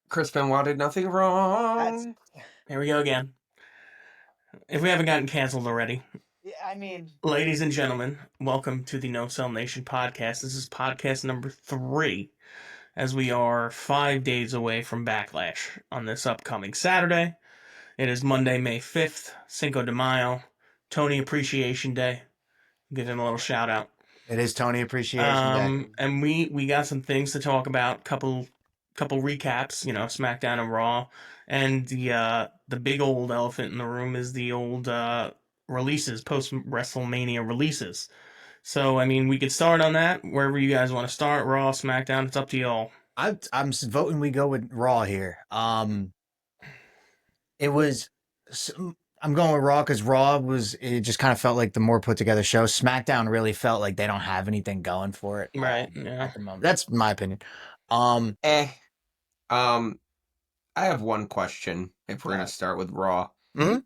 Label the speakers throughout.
Speaker 1: Chris Benoit did nothing wrong.
Speaker 2: Here we go again. If we haven't gotten canceled already.
Speaker 3: I mean,
Speaker 2: ladies and gentlemen, welcome to the No Cell Nation podcast. This is podcast number 3, as we are 5 days away from Backlash on this upcoming Saturday. It is Monday, May 5th, Cinco de Mayo, Tony Appreciation Day. Give him a little shout out.
Speaker 3: it is Tony Appreciation Day.
Speaker 2: And we got some things to talk about. Couple recaps. SmackDown and Raw, and the big old elephant in the room is the old releases, post-Wrestlemania releases. So we could start on that wherever you guys want to start. Raw, SmackDown, it's up to y'all.
Speaker 3: I'm voting we go with Raw here. It was. I'm going with Raw because it just kind of felt like the more put together show. SmackDown really felt like they don't have anything going for it.
Speaker 2: Right. Yeah.
Speaker 3: At the moment. That's my opinion.
Speaker 1: I have one question if we're going to start with Raw.
Speaker 3: Mm-hmm.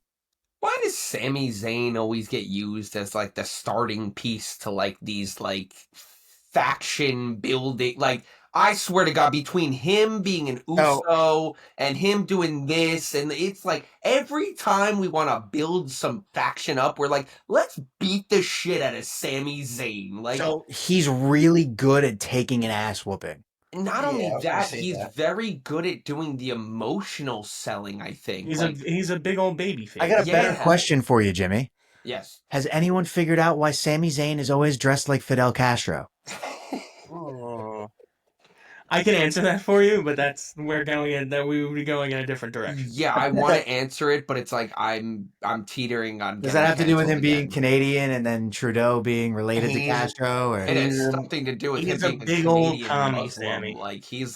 Speaker 1: Why does Sami Zayn always get used as, like, the starting piece to, like, these, like, faction building? Like, I swear to God, between him being an Uso and him doing this, and it's like every time we want to build some faction up, we're like, let's beat the shit out of Sami Zayn. Like,
Speaker 3: so he's really good at taking an ass whooping.
Speaker 1: Not only that, he's very good at doing the emotional selling, I think.
Speaker 2: He's a big old baby face.
Speaker 3: I got a better question for you, Jimmy.
Speaker 1: Yes.
Speaker 3: Has anyone figured out why Sami Zayn is always dressed like Fidel Castro?
Speaker 2: I can answer that for you, but we would be going in a different direction.
Speaker 1: Yeah, I want to answer it, but it's like I'm teetering on.
Speaker 3: Does that have to do with him being Canadian and then Trudeau being related to Castro? Or?
Speaker 1: It has something to do with him being
Speaker 2: a big old commie, Sammy.
Speaker 1: Like he's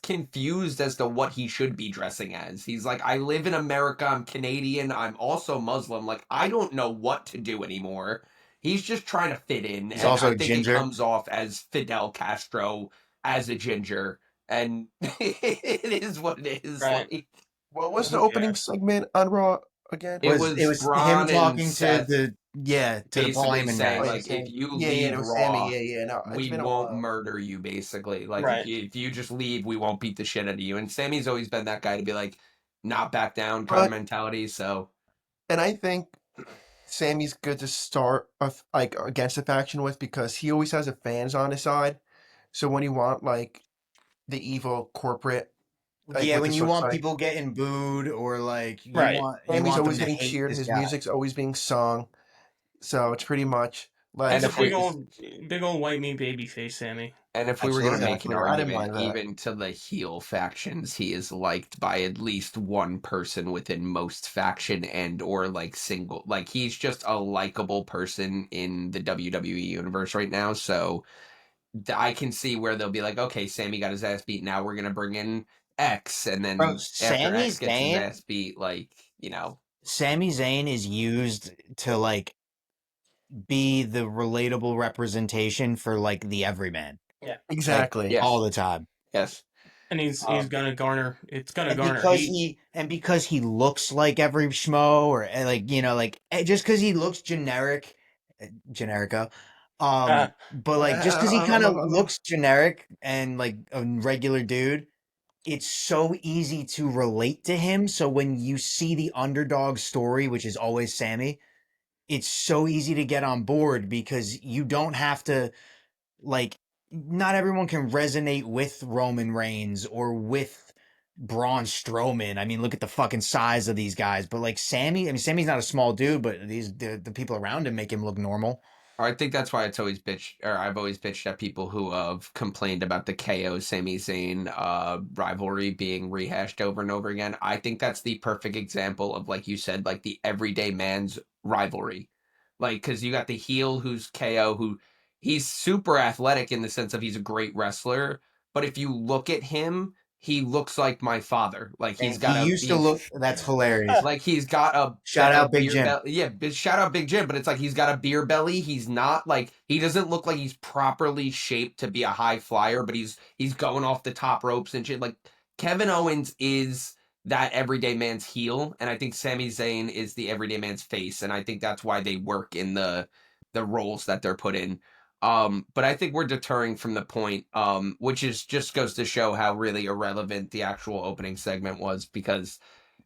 Speaker 1: confused as to what he should be dressing as. He's like, I live in America, I'm Canadian, I'm also Muslim. Like, I don't know what to do anymore. He's just trying to fit in.
Speaker 3: He's also
Speaker 1: I think
Speaker 3: ginger.
Speaker 1: It comes off as Fidel Castro as a ginger. And it is what it is.
Speaker 2: Right.
Speaker 1: Like,
Speaker 4: what was the opening segment on Raw again?
Speaker 3: It was him talking to the Paul Heyman
Speaker 1: Guys.
Speaker 4: Like,
Speaker 1: if you leave Raw,
Speaker 4: Sammy,
Speaker 1: we won't murder you, basically. Like, if you just leave, we won't beat the shit out of you. And Sammy's always been that guy to be like, not back down kind of mentality, so.
Speaker 4: And I think Sammy's good to start against the faction with because he always has the fans on his side. So when you want like the evil corporate,
Speaker 3: when you want people getting booed or like,
Speaker 4: Sammy's always getting cheered. His music's always being sung. So it's pretty much like
Speaker 2: big old white meat baby face, Sammy.
Speaker 1: And if we were going to make an argument, even to the heel factions, he is liked by at least one person within most faction and or like single. Like, he's just a likable person in the WWE universe right now. So I can see where they'll be like, okay, Sammy got his ass beat. Now we're going to bring in X. And then after X gets his ass beat, Sami
Speaker 3: Zayn is used to like be the relatable representation for like the everyman.
Speaker 2: Yeah,
Speaker 4: exactly.
Speaker 3: All the time.
Speaker 1: Yes.
Speaker 2: And he's gonna garner. It's gonna garner
Speaker 3: because he looks like every schmo, or just because he looks generico. But like just because he kind of looks generic and like a regular dude, it's so easy to relate to him. So when you see the underdog story, which is always Sammy, it's so easy to get on board because you don't have to like. Not everyone can resonate with Roman Reigns or with Braun Strowman. I mean, look at the fucking size of these guys. But like Sammy's not a small dude, but the people around him make him look normal.
Speaker 1: I think that's why I've always bitched at people who have complained about the KO Sami Zayn rivalry being rehashed over and over again. I think that's the perfect example of, like you said, like the everyday man's rivalry. Like, because you got the heel who's KO, who he's super athletic in the sense of he's a great wrestler, but if you look at him, he looks like my father. Like, he's got
Speaker 3: to look. That's hilarious.
Speaker 1: Like, he's got a
Speaker 3: shout out Big Jim.
Speaker 1: Shout out Big Jim. But it's like he's got a beer belly. He's not like, he doesn't look like he's properly shaped to be a high flyer, but he's going off the top ropes and shit. Like, Kevin Owens is that everyday man's heel, and I think Sami Zayn is the everyday man's face, and I think that's why they work in the roles that they're put in. But I think we're deterring from the point, which is just goes to show how really irrelevant the actual opening segment was, because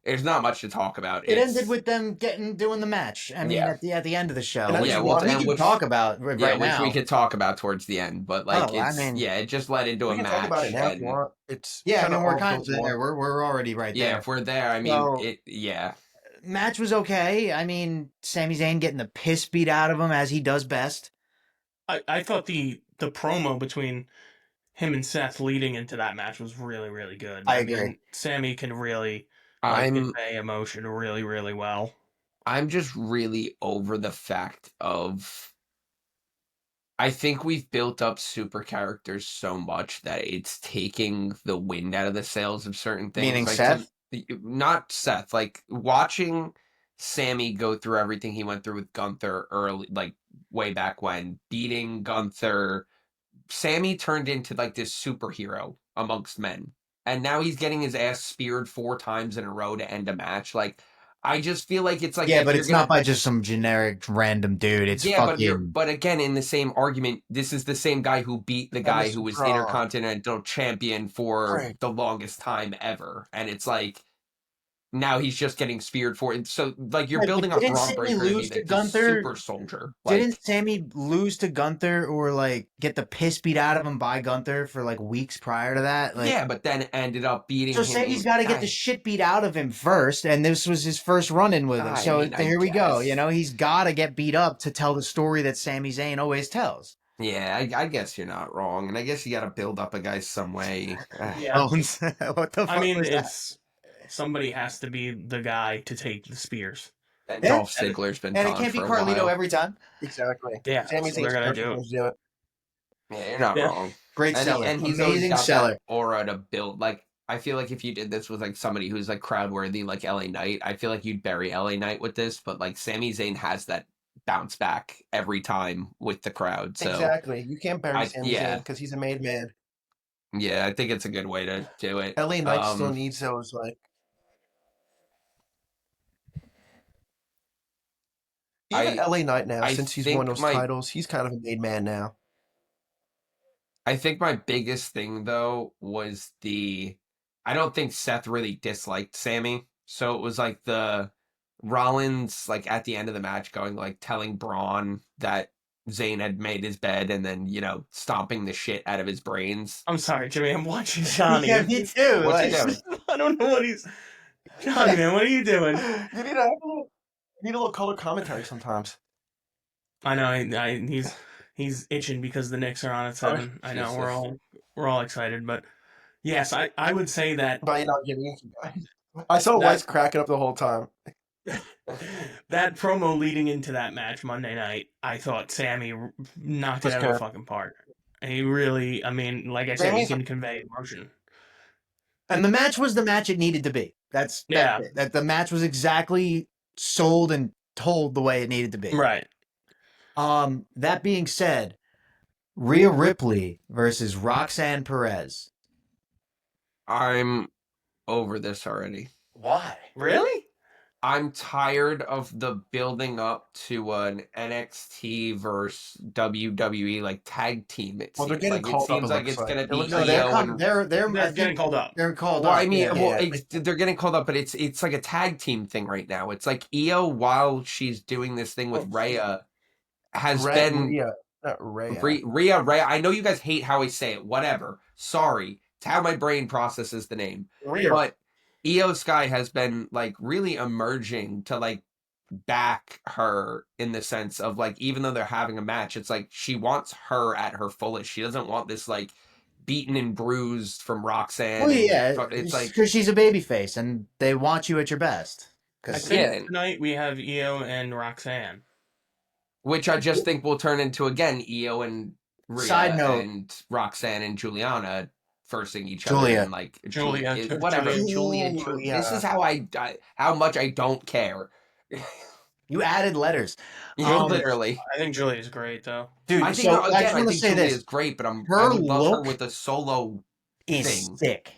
Speaker 1: there's not much to talk about.
Speaker 3: It ended with them doing the match. I mean,
Speaker 1: Yeah.
Speaker 3: at the end of the show,
Speaker 4: And I
Speaker 3: which
Speaker 4: just
Speaker 1: Yeah, well,
Speaker 4: want
Speaker 3: we
Speaker 1: and
Speaker 3: can
Speaker 1: which
Speaker 3: talk about right
Speaker 1: yeah, which
Speaker 3: now.
Speaker 1: we could talk about towards the end, but like
Speaker 3: Oh, I
Speaker 1: it's
Speaker 3: mean,
Speaker 1: it just led into
Speaker 4: we
Speaker 1: a
Speaker 4: can
Speaker 1: match.
Speaker 4: talk about it now if
Speaker 1: And
Speaker 4: you want. It's
Speaker 3: yeah, I
Speaker 4: kinda
Speaker 3: mean, we're
Speaker 4: all
Speaker 3: kind of
Speaker 4: built more.
Speaker 3: there. We're already right
Speaker 1: yeah,
Speaker 3: there.
Speaker 1: if we're there, I mean,
Speaker 3: So,
Speaker 1: yeah.
Speaker 3: match was okay. I mean, Sami Zayn getting the piss beat out of him as he does best.
Speaker 2: I thought the promo between him and Seth leading into that match was really, really good.
Speaker 3: I agree.
Speaker 2: mean, Sammy can really
Speaker 1: I'm
Speaker 2: convey emotion really, really well.
Speaker 1: I'm just really over the fact of I think we've built up super characters so much that it's taking the wind out of the sails of certain things.
Speaker 3: Meaning
Speaker 1: Like
Speaker 3: Seth?
Speaker 1: not Seth. Like watching Sammy go through everything he went through with Gunther early, like way back when, beating Gunther. Sammy turned into like this superhero amongst men, and now he's getting his ass speared 4 times in a row to end a match. Like, I just feel like it's like
Speaker 3: Yeah,
Speaker 1: if
Speaker 3: but
Speaker 1: you're
Speaker 3: it's
Speaker 1: gonna
Speaker 3: not by just some generic random dude. It's
Speaker 1: yeah,
Speaker 3: fucking.
Speaker 1: but again, in the same argument, this is the same guy who beat the guy
Speaker 4: Mr.
Speaker 1: who was
Speaker 4: Braun.
Speaker 1: Intercontinental Champion for
Speaker 4: Right.
Speaker 1: the longest time ever, and it's like now he's just getting speared for it. So like you're
Speaker 3: Right, but
Speaker 1: building up
Speaker 3: didn't
Speaker 1: Braun
Speaker 3: Sammy
Speaker 1: Breaker to be
Speaker 3: lose to
Speaker 1: like this
Speaker 3: Gunther?
Speaker 1: super soldier.
Speaker 3: Didn't
Speaker 1: Like
Speaker 3: Sammy lose to Gunther or like get the piss beat out of him by Gunther for like weeks prior to that? Like,
Speaker 1: yeah, but then ended up beating
Speaker 3: so
Speaker 1: him.
Speaker 3: Sammy's got to get the shit beat out of him first, and this was his first run in with him.
Speaker 1: I
Speaker 3: So
Speaker 1: mean, I
Speaker 3: here we go.
Speaker 1: guess.
Speaker 3: You know, he's got to get beat up to tell the story that Sami Zayn always tells.
Speaker 1: Yeah, I guess you're not wrong, and I guess you got to build up a guy some way.
Speaker 2: Yeah.
Speaker 3: Bones. What the fuck
Speaker 2: I mean,
Speaker 3: was that?
Speaker 2: it's somebody has to be the guy to take the spears.
Speaker 1: And
Speaker 3: Yeah.
Speaker 1: Dolph Ziggler's been
Speaker 3: And it
Speaker 1: gone
Speaker 3: can't be
Speaker 1: for a
Speaker 3: Carlito
Speaker 1: while.
Speaker 3: every time.
Speaker 4: Exactly.
Speaker 2: Yeah,
Speaker 4: Sami
Speaker 2: so they're
Speaker 4: Zayn's
Speaker 2: gonna
Speaker 4: perfect
Speaker 2: do it.
Speaker 4: when to do it.
Speaker 1: Yeah, you're not
Speaker 2: Yeah.
Speaker 1: wrong.
Speaker 3: Great seller.
Speaker 1: And he's always
Speaker 3: Amazing
Speaker 1: got
Speaker 3: seller.
Speaker 1: that aura to build. Like, I feel like if you did this with like somebody who's like crowd worthy, like LA Knight, I feel like you'd bury LA Knight with this. But like Sami Zayn has that bounce back every time with the crowd. So
Speaker 4: Exactly. You can't bury Sami
Speaker 1: yeah.
Speaker 4: Zayn because he's a made man.
Speaker 1: yeah, I think it's a good way to do it.
Speaker 4: LA Knight still needs those like. Even LA Knight now,
Speaker 1: I
Speaker 4: since he's won
Speaker 1: think
Speaker 4: those titles, he's kind of a made man now.
Speaker 1: I think my biggest thing though was I don't think Seth really disliked Sammy. So it was like the Rollins like at the end of the match going like telling Braun that Zayn had made his bed and then, stomping the shit out of his brains.
Speaker 2: I'm sorry, Jimmy. I'm watching Johnny.
Speaker 3: Yeah, me too.
Speaker 1: What's he
Speaker 3: Like,
Speaker 1: doing?
Speaker 2: I don't know what he's. Johnny, man, what are you doing?
Speaker 4: You need a little color commentary sometimes.
Speaker 2: I know. He's itching because the Knicks are on at 7. I know
Speaker 1: Jesus.
Speaker 2: we're all excited, but yes, I would say that
Speaker 4: But you're not getting into guys. I saw Weiss cracking up the whole time.
Speaker 2: that promo leading into that match Monday night, I thought Sammy knocked it out of the fucking park. And he really, I mean, like I said, he can convey emotion.
Speaker 3: And the match was the match it needed to be. That's it. That the match was exactly sold and told the way it needed to be.
Speaker 2: Right.
Speaker 3: That being said, Rhea Ripley versus Roxanne Perez.
Speaker 1: I'm over this already.
Speaker 3: Why?
Speaker 2: Really?
Speaker 1: I'm tired of the building up to an NXT versus WWE like tag team. It
Speaker 4: Well, they're
Speaker 1: seems
Speaker 4: getting
Speaker 1: like it
Speaker 4: called up,
Speaker 1: seems
Speaker 4: it
Speaker 1: like
Speaker 4: looks
Speaker 1: it's
Speaker 4: like.
Speaker 1: gonna
Speaker 4: It
Speaker 1: be
Speaker 4: looks
Speaker 3: No,
Speaker 4: like
Speaker 3: they're
Speaker 1: Io and
Speaker 3: they're
Speaker 2: getting called up.
Speaker 3: They're called
Speaker 1: well,
Speaker 3: up.
Speaker 1: I mean,
Speaker 3: yeah.
Speaker 1: well, they're getting called up, but it's like a tag team thing right now. It's like Io, while she's doing this thing with Rhea, has been
Speaker 4: Rhea, not Rhea.
Speaker 1: Rhea. I know you guys hate how I say it. Whatever. Sorry, it's how my brain processes the name.
Speaker 4: Rhea.
Speaker 1: But Io Sky has been like really emerging to like back her in the sense of like even though they're having a match, it's like she wants her at her fullest. She doesn't want this like beaten and bruised from Roxanne.
Speaker 3: Well, yeah,
Speaker 1: it's like
Speaker 3: because she's a babyface and they want you at your best.
Speaker 2: I think tonight we have Io and Roxanne.
Speaker 1: Which I just think will turn into again Io and Rhea and Roxanne and Juliana versing each other and like Julia. This is how much I don't care.
Speaker 3: You added letters.
Speaker 1: Literally.
Speaker 2: I think Julia's great though.
Speaker 3: Dude,
Speaker 1: I think Julia is great, but I would love her with a solo
Speaker 3: thing. Sick.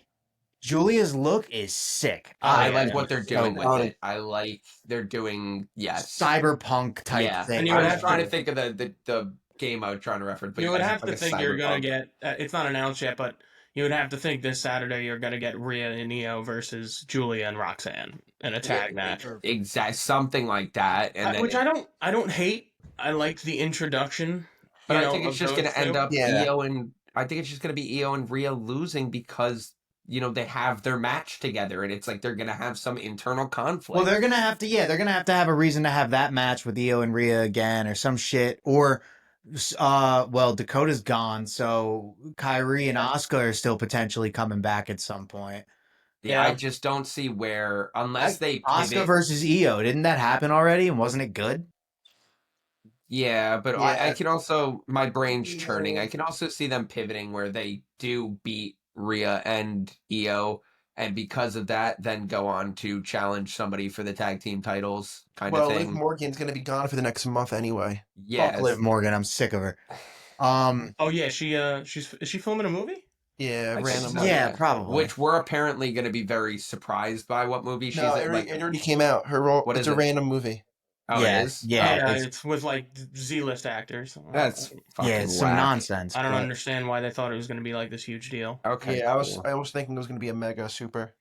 Speaker 3: Julia's look is sick.
Speaker 1: I like what they're doing with it. I like they're doing cyberpunk
Speaker 3: type thing.
Speaker 1: I was trying to think of the game I was trying to reference. But
Speaker 2: You would
Speaker 1: yes,
Speaker 2: have
Speaker 1: it's like
Speaker 2: to
Speaker 1: a
Speaker 2: think you're gonna
Speaker 1: cyberpunk.
Speaker 2: get. It's not announced yet, but you would have to think this Saturday you're gonna get Rhea and Io versus Julia and Roxanne in a tag match.
Speaker 1: Exact something like that, and then
Speaker 2: Which I don't hate. I like the introduction.
Speaker 1: but
Speaker 2: You
Speaker 1: I
Speaker 2: know,
Speaker 1: think it's
Speaker 2: of
Speaker 1: just
Speaker 2: those
Speaker 1: going to end
Speaker 2: two.
Speaker 1: up
Speaker 4: Yeah.
Speaker 1: Io and I think it's just going to be Io and Rhea losing because they have their match together, and it's like they're going to have some internal conflict.
Speaker 3: Well, they're gonna have to, they're gonna have to have a reason to have that match with Io and Rhea again, or some shit, or, well, Dakota's gone, so Kyrie and Asuka are still potentially coming back at some point.
Speaker 1: Yeah, I
Speaker 2: Yeah.
Speaker 1: just don't see where unless they
Speaker 3: Asuka
Speaker 1: pivot.
Speaker 3: versus Io, didn't that happen already, and wasn't it good?
Speaker 1: Yeah, but I
Speaker 4: Yeah.
Speaker 1: can also my brain's
Speaker 4: Yeah.
Speaker 1: churning. I can also see them pivoting where they do beat Rhea and Io, and because of that, then go on to challenge somebody for the tag team titles, kind of
Speaker 4: Well, Liv
Speaker 1: thing.
Speaker 4: Morgan's gonna be gone for the next month anyway.
Speaker 1: Yes.
Speaker 3: Fuck Liv Morgan, I'm sick of her.
Speaker 2: Oh yeah, is she filming a movie?
Speaker 4: Yeah,
Speaker 1: I guess
Speaker 4: random.
Speaker 1: so,
Speaker 3: Yeah, probably.
Speaker 1: Which we're apparently going to be very surprised by what movie she's
Speaker 4: No,
Speaker 1: in.
Speaker 4: it already came out. Her role.
Speaker 1: What
Speaker 4: It's
Speaker 1: is
Speaker 4: a
Speaker 1: it?
Speaker 4: random movie.
Speaker 1: Oh,
Speaker 3: yeah,
Speaker 1: it is?
Speaker 3: yeah,
Speaker 1: Oh,
Speaker 2: It's with like Z-list actors.
Speaker 1: that's fucking
Speaker 3: it's some
Speaker 1: whack.
Speaker 3: nonsense.
Speaker 2: I don't
Speaker 3: but-
Speaker 2: understand why they thought it was going to be like this huge deal.
Speaker 1: Okay.
Speaker 4: Yeah,
Speaker 1: cool.
Speaker 4: I was thinking it was gonna be a mega super.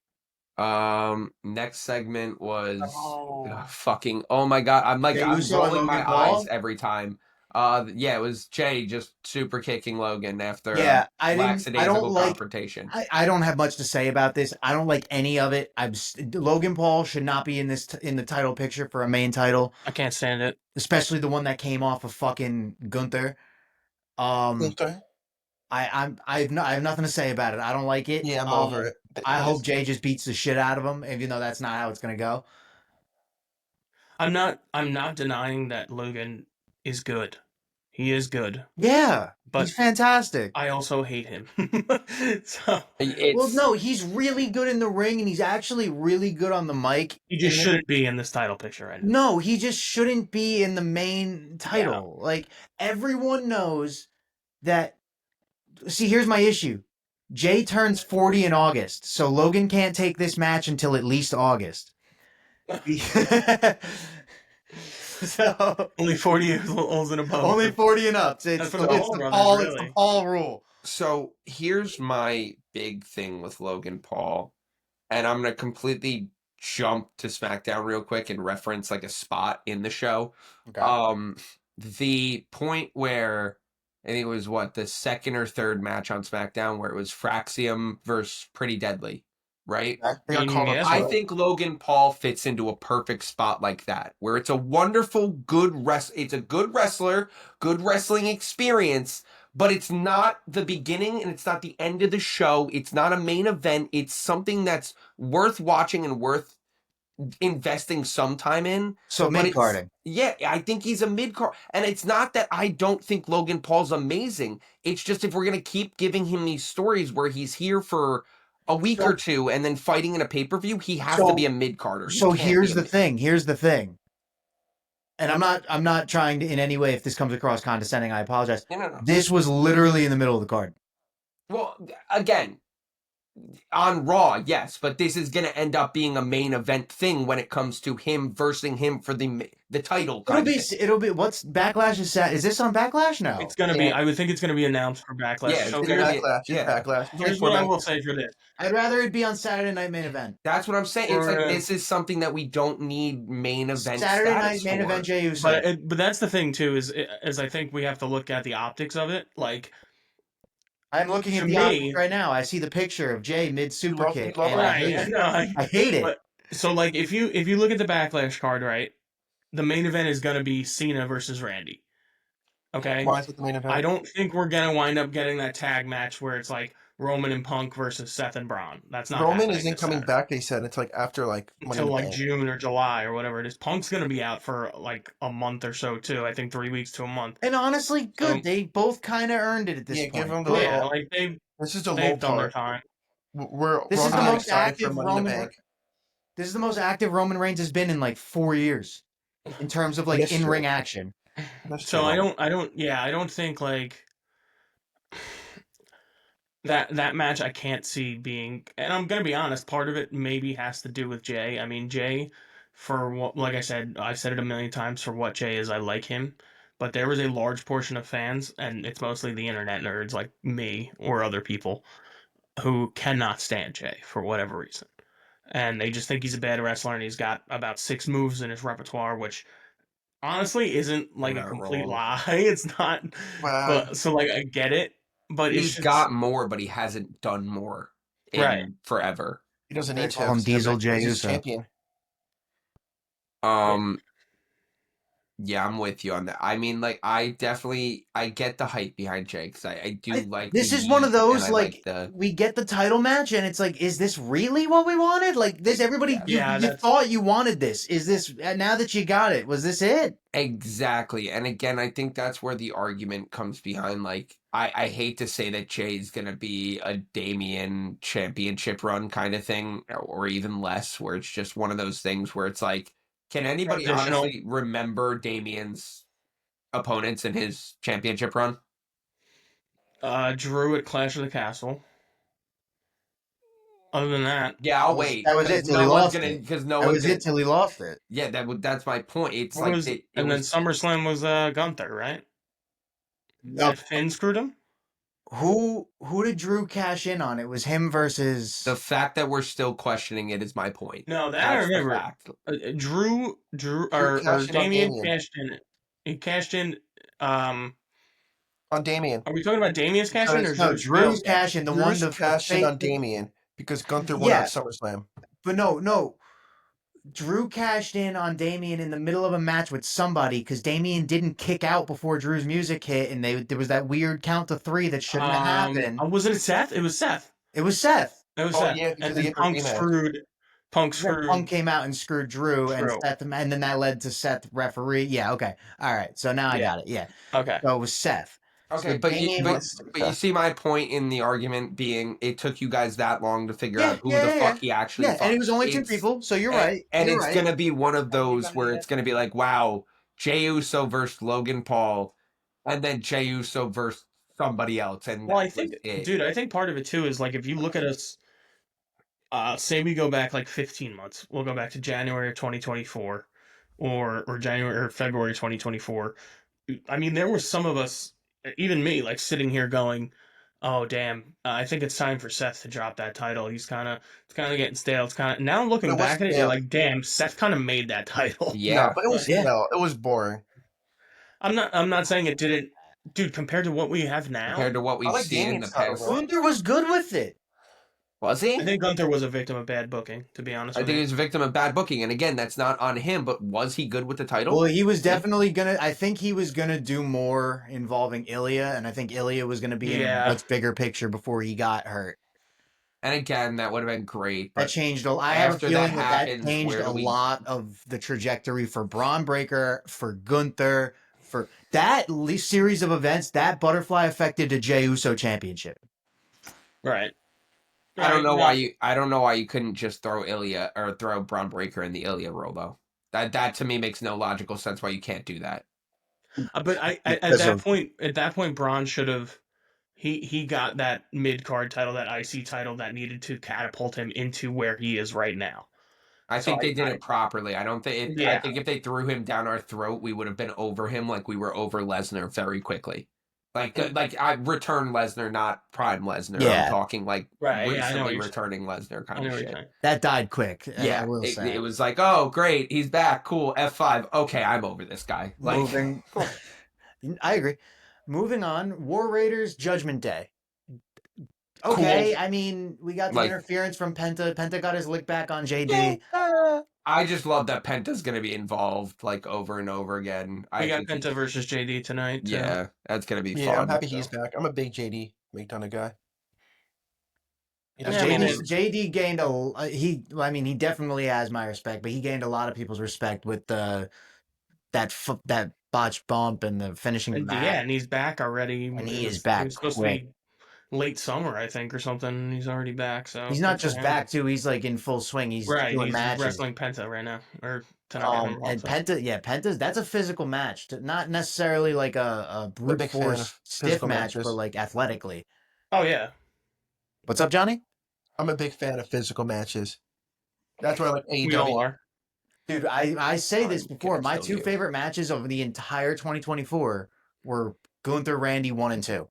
Speaker 1: Next segment was
Speaker 2: Oh.
Speaker 1: fucking. Oh my god! I'm
Speaker 3: Jey
Speaker 1: I'm
Speaker 3: Uso and
Speaker 1: rolling my
Speaker 3: Logan Paul?
Speaker 1: eyes every time. Yeah, it was Jay just super kicking Logan after
Speaker 3: Yeah, I
Speaker 1: lackadaisical
Speaker 3: don't like.
Speaker 1: confrontation.
Speaker 3: I don't have much to say about this. I don't like any of it. Logan Paul should not be in this in the title picture for a main title,
Speaker 2: I can't stand it.
Speaker 3: especially the one that came off of fucking Gunther.
Speaker 4: Okay.
Speaker 3: I have nothing to say about it. I don't like it.
Speaker 4: Yeah, I'm over it.
Speaker 3: I hope Jay just beats the shit out of him, even though that's not how it's gonna go.
Speaker 2: I'm not denying that Logan is good. He is good.
Speaker 3: Yeah,
Speaker 2: But
Speaker 3: he's fantastic.
Speaker 2: I also hate him. So
Speaker 3: Well, no, he's really good in the ring, and he's actually really good on the mic.
Speaker 2: he just shouldn't be in this title picture right now.
Speaker 3: No, he just shouldn't be in the main title. Like, everyone knows that. See, here's my issue. Jay turns 40 in August, so Logan can't take this match until at least August. So
Speaker 2: Only 40 years old and above.
Speaker 3: only 40 and up.
Speaker 2: That's for the Paul brothers,
Speaker 3: Paul,
Speaker 2: really.
Speaker 3: it's the Paul rule.
Speaker 1: So here's my big thing with Logan Paul, and I'm gonna completely jump to SmackDown real quick and reference like a spot in the show.
Speaker 3: Okay.
Speaker 1: The point where I think it was the second or third match on SmackDown where it was Fraxium versus Pretty Deadly, right?
Speaker 4: They got called
Speaker 2: Yes,
Speaker 4: up.
Speaker 1: I
Speaker 2: right.
Speaker 1: think Logan Paul fits into a perfect spot like that, where it's a wonderful, it's a good wrestler, good wrestling experience, but it's not the beginning and it's not the end of the show. It's not a main event. It's something that's worth watching and worth investing some time in.
Speaker 3: So
Speaker 1: But
Speaker 3: mid
Speaker 1: it's-
Speaker 3: carding.
Speaker 1: Yeah, I think he's a mid-card. And it's not that I don't think Logan Paul's amazing. It's just if we're going to keep giving him these stories where he's here for a week or two and then fighting in a pay-per-view, he has to be a mid-carder. He
Speaker 3: So
Speaker 1: can't
Speaker 3: here's
Speaker 1: be a
Speaker 3: the
Speaker 1: mid-
Speaker 3: thing. Here's the thing. And I'm not trying to in any way, if this comes across condescending, I apologize.
Speaker 1: No.
Speaker 3: This was literally in the middle of the card.
Speaker 1: Well, again, on Raw, yes, but this is going to end up being a main event thing when it comes to him versing him for the title.
Speaker 3: It'll be what's Backlash is set. Is this on Backlash now?
Speaker 2: It's gonna be. I would think it's gonna be announced for Backlash.
Speaker 1: Yeah, it's
Speaker 2: Okay.
Speaker 1: gonna be-
Speaker 4: Backlash.
Speaker 1: yeah.
Speaker 4: Backlash.
Speaker 2: Here's what I will say for this.
Speaker 3: I'd rather it be on Saturday Night Main Event.
Speaker 1: That's what I'm saying. It's like
Speaker 2: Or,
Speaker 1: this is something that we don't need main event
Speaker 3: Saturday
Speaker 1: status
Speaker 3: Night Main
Speaker 1: for.
Speaker 3: Event Jey Uso.
Speaker 2: But that's the thing too. Is I think we have to look at the optics of it. Like
Speaker 3: I'm looking at
Speaker 2: to
Speaker 3: the
Speaker 2: me-
Speaker 3: optics right now. I see the picture of Jay mid super
Speaker 4: love-
Speaker 3: kick.
Speaker 4: you love
Speaker 3: and I
Speaker 2: right,
Speaker 3: hate it.
Speaker 2: no,
Speaker 3: I hate it.
Speaker 2: But- so like if you look at the Backlash card, right, the main event is gonna be Cena versus Randy. Okay.
Speaker 4: Why is it the main event?
Speaker 2: I don't think we're gonna wind up getting that tag match where it's like Roman and Punk versus Seth and Braun. That's not
Speaker 4: Roman
Speaker 2: happening
Speaker 4: isn't
Speaker 2: this
Speaker 4: coming
Speaker 2: Saturday.
Speaker 4: back. They said it's like after like Money
Speaker 2: Until
Speaker 4: in the
Speaker 2: like
Speaker 4: Bank.
Speaker 2: June or July or whatever it is. Punk's gonna be out for like a month or so too. I think 3 weeks to a month.
Speaker 3: And honestly, good.
Speaker 2: So-
Speaker 3: they both kind of earned it at this
Speaker 4: Yeah,
Speaker 3: point.
Speaker 4: give them the
Speaker 3: Good.
Speaker 2: Yeah,
Speaker 4: little-
Speaker 2: like
Speaker 4: This is the low
Speaker 2: they've done their
Speaker 4: part.
Speaker 2: time.
Speaker 3: This
Speaker 4: We're
Speaker 3: is the
Speaker 4: all
Speaker 3: most
Speaker 4: excited for
Speaker 3: active
Speaker 4: Money in the
Speaker 3: Roman.
Speaker 4: Bank.
Speaker 3: This is the most active Roman Reigns has been in like 4 years in terms of like
Speaker 4: That's
Speaker 3: in ring
Speaker 4: true.
Speaker 3: action.
Speaker 4: That's
Speaker 2: So
Speaker 4: true.
Speaker 2: I don't think like that match I can't see being, and I'm gonna be honest, part of it maybe has to do with Jay. I mean, Jay, for what, like I said, I've said it a million times, for what Jay is, I like him, but there was a large portion of fans, and it's mostly the internet nerds like me or other people, who cannot stand Jay for whatever reason. And they just think he's a bad wrestler, and he's got about 6 moves in his repertoire, which honestly isn't like a
Speaker 1: Not
Speaker 2: complete
Speaker 1: wrong.
Speaker 2: lie. It's not,
Speaker 4: Wow.
Speaker 2: but so like I get it, but it's
Speaker 1: He's
Speaker 2: just
Speaker 1: got more, but he hasn't done more
Speaker 2: right.
Speaker 1: in forever.
Speaker 4: He doesn't
Speaker 3: They
Speaker 4: need
Speaker 3: call
Speaker 4: to.
Speaker 3: him Diesel
Speaker 4: He's
Speaker 3: Jey
Speaker 4: his
Speaker 3: Uso.
Speaker 4: champion.
Speaker 1: Yeah, I'm with you on that. I mean, like, I get the hype behind Jay, because I do like
Speaker 3: This
Speaker 1: the
Speaker 3: is one of
Speaker 1: heat, and
Speaker 3: those
Speaker 1: I like
Speaker 3: like
Speaker 1: the
Speaker 3: we get the title match and it's like, is this really what we wanted? Like this, everybody,
Speaker 1: Yes.
Speaker 3: you,
Speaker 2: Yeah,
Speaker 3: you
Speaker 2: that's-
Speaker 3: thought you wanted this. Is this now that you got it? Was this it?
Speaker 1: exactly. And again, I think that's where the argument comes behind. Like, I hate to say that Jay's gonna be a Damian championship run kind of thing, or even less, where it's just one of those things where it's like, can anybody
Speaker 2: Transitional.
Speaker 1: honestly remember Damian's opponents in his championship run?
Speaker 2: Drew at Clash of the Castle. Other than that,
Speaker 1: Yeah, I'll wait.
Speaker 3: That was
Speaker 1: 'cause
Speaker 3: it till
Speaker 1: no
Speaker 3: he
Speaker 1: one's
Speaker 3: lost
Speaker 1: gonna,
Speaker 3: it.
Speaker 1: because no
Speaker 3: That
Speaker 1: one's
Speaker 3: was
Speaker 1: gonna.
Speaker 3: it till he lost it.
Speaker 1: Yeah, that's my point. It's
Speaker 2: what
Speaker 1: like
Speaker 2: was,
Speaker 1: it
Speaker 2: and then
Speaker 1: was
Speaker 2: SummerSlam was Gunther, right? That Finn screwed him.
Speaker 3: Who did Drew cash in on? It was him versus
Speaker 1: the fact that we're still questioning it is my point.
Speaker 2: No, that I
Speaker 1: That's the
Speaker 2: remember.
Speaker 1: fact.
Speaker 2: Drew, or
Speaker 4: cashed in on
Speaker 2: Damien
Speaker 4: Damien.
Speaker 2: cashed in. He cashed in. Are
Speaker 4: On Damien.
Speaker 2: we talking about Damien's cash in or
Speaker 3: no
Speaker 2: Drew's
Speaker 3: Drew's
Speaker 2: cash?
Speaker 3: cash in, the one
Speaker 4: Drew's
Speaker 3: the
Speaker 4: cashed in on
Speaker 3: fake.
Speaker 4: Damien because Gunther won
Speaker 3: Yeah.
Speaker 4: at SummerSlam.
Speaker 3: But no. Drew cashed in on Damien in the middle of a match with somebody because Damien didn't kick out before Drew's music hit, and there was that weird count to 3 that shouldn't have happened.
Speaker 2: Wasn't it Seth? It was Seth.
Speaker 3: It was Seth.
Speaker 2: It was
Speaker 4: Oh,
Speaker 2: Seth.
Speaker 4: yeah, because
Speaker 2: And
Speaker 4: they
Speaker 2: then
Speaker 4: get the rematch.
Speaker 2: Punk
Speaker 3: Then
Speaker 2: screwed.
Speaker 3: Punk came out and screwed Drew and
Speaker 2: True.
Speaker 3: Seth, and then that led to Seth referee. Yeah, okay, all right. So now I
Speaker 2: Yeah.
Speaker 3: got it. Yeah,
Speaker 2: Okay.
Speaker 3: so it was Seth.
Speaker 1: Okay,
Speaker 3: So
Speaker 1: but
Speaker 3: Damien
Speaker 1: you see my point in the argument being it took you guys that long to figure out who the fuck he actually
Speaker 3: yeah,
Speaker 1: fought.
Speaker 3: and it was only 2
Speaker 1: It's-
Speaker 3: people. So you're
Speaker 1: and,
Speaker 3: right.
Speaker 1: And
Speaker 3: you're
Speaker 1: it's
Speaker 3: right.
Speaker 1: gonna be one of those
Speaker 3: gonna
Speaker 1: where
Speaker 3: get-
Speaker 1: it's gonna be like, wow, Jey Uso versus Logan Paul, and then Jey Uso versus somebody else. And
Speaker 2: Well, I
Speaker 1: that
Speaker 2: think,
Speaker 1: was it.
Speaker 2: dude, I think part of it too is like if you look at us. Say we go back like 15 months. We'll go back to January of 2024 or January or February 2024. I mean, there were some of us, even me, like sitting here going, "Oh, damn, I think it's time for Seth to drop that title. It's kind of getting stale. It's kind of now looking
Speaker 4: But it was
Speaker 2: back at it,
Speaker 4: stale.
Speaker 2: you're like, damn, Seth kind of made that title."
Speaker 1: Yeah,
Speaker 4: No, but it was
Speaker 3: Yeah.
Speaker 4: no, it was boring.
Speaker 2: I'm not saying it didn't, dude. Compared to what we have now,
Speaker 1: compared to what we've
Speaker 4: like
Speaker 1: seen in the
Speaker 4: Damien's title,
Speaker 1: past.
Speaker 4: though.
Speaker 3: Gunther was good with it.
Speaker 1: Was he?
Speaker 2: I think Gunther was a victim of bad booking. To be honest,
Speaker 1: I
Speaker 2: with
Speaker 1: think
Speaker 2: you.
Speaker 1: he was a victim of bad booking. And again, that's not on him, but was he good with the title?
Speaker 3: Well, he was definitely gonna. I think he was gonna do more involving Ilya, and I think Ilya was gonna be in a
Speaker 2: Yeah.
Speaker 3: much bigger picture before he got hurt.
Speaker 1: And again, that would have been great.
Speaker 3: That
Speaker 1: But
Speaker 3: changed. I have a
Speaker 1: after
Speaker 3: feeling
Speaker 1: that
Speaker 3: that
Speaker 1: happens,
Speaker 3: changed
Speaker 1: where
Speaker 3: a
Speaker 1: do we-
Speaker 3: lot of the trajectory for Braun Breaker, for Gunther, for that series of events. That butterfly affected the Jey Uso championship.
Speaker 2: Right.
Speaker 1: I don't know
Speaker 2: no.
Speaker 1: why you couldn't just throw Ilya or throw Braun Breaker in the Ilya role though. That to me makes no logical sense why you can't do that.
Speaker 2: But at
Speaker 3: Because
Speaker 2: that
Speaker 3: of-
Speaker 2: point, Braun should have. He got that mid card title, that IC title that needed to catapult him into where he is right now.
Speaker 1: I
Speaker 2: So
Speaker 1: think they did it properly. I don't think. I
Speaker 2: Yeah.
Speaker 1: think if they threw him down our throat, we would have been over him like we were over Lesnar very quickly. Like I return Lesnar, not Prime Lesnar.
Speaker 3: Yeah.
Speaker 1: I'm talking like
Speaker 2: Right, yeah, I know what
Speaker 1: recently
Speaker 2: you're
Speaker 1: returning Lesnar
Speaker 2: I
Speaker 1: kind
Speaker 2: know
Speaker 1: of
Speaker 2: what you're
Speaker 1: shit.
Speaker 2: saying.
Speaker 3: that died quick.
Speaker 1: Yeah,
Speaker 3: I will say.
Speaker 1: it was like, oh great, he's back, cool, F5. Okay, I'm over this guy. Like,
Speaker 3: Moving. I agree. Moving on. War Raiders Judgment Day. Okay, I mean, we got the
Speaker 1: Like-
Speaker 3: interference from Penta. Penta got his lick back on JD.
Speaker 1: I just love that Penta's gonna be involved like over and over again.
Speaker 2: We got
Speaker 1: think he-
Speaker 2: Penta versus JD tonight. too.
Speaker 1: Yeah, that's gonna be
Speaker 4: Yeah,
Speaker 1: fun.
Speaker 4: I'm happy he's back. I'm a big JD McDonough guy. He does
Speaker 2: Yeah, I mean,
Speaker 4: JD
Speaker 3: JD gained he definitely has my respect, but he gained a lot of people's respect with that botched bump and the finishing
Speaker 2: And,
Speaker 3: match.
Speaker 2: yeah, and he's back already.
Speaker 3: And
Speaker 2: It
Speaker 3: he
Speaker 2: was-
Speaker 3: is back
Speaker 2: It was supposed
Speaker 3: quick.
Speaker 2: to be late summer, I think, or something. And he's already back. So
Speaker 3: He's not
Speaker 2: good for
Speaker 3: just
Speaker 2: him.
Speaker 3: back too. He's like in full swing. He's
Speaker 2: Right,
Speaker 3: doing
Speaker 2: he's
Speaker 3: matches.
Speaker 2: wrestling Penta right now, or tonight.
Speaker 3: And Penta's that's a physical match, not necessarily like a brute
Speaker 4: big fan
Speaker 3: force
Speaker 4: of
Speaker 3: stiff
Speaker 4: physical
Speaker 3: match,
Speaker 4: matches.
Speaker 3: but like athletically.
Speaker 2: Oh yeah,
Speaker 3: What's up, Johnny?
Speaker 4: I'm a big fan of physical matches. That's why I like
Speaker 2: we all
Speaker 4: AEW.
Speaker 2: are.
Speaker 3: Dude, I say this
Speaker 1: I'm
Speaker 3: before.
Speaker 1: gonna
Speaker 3: My
Speaker 1: kill
Speaker 3: two
Speaker 1: you.
Speaker 3: favorite matches of the entire 2024 were Gunther Randy 1 and 2.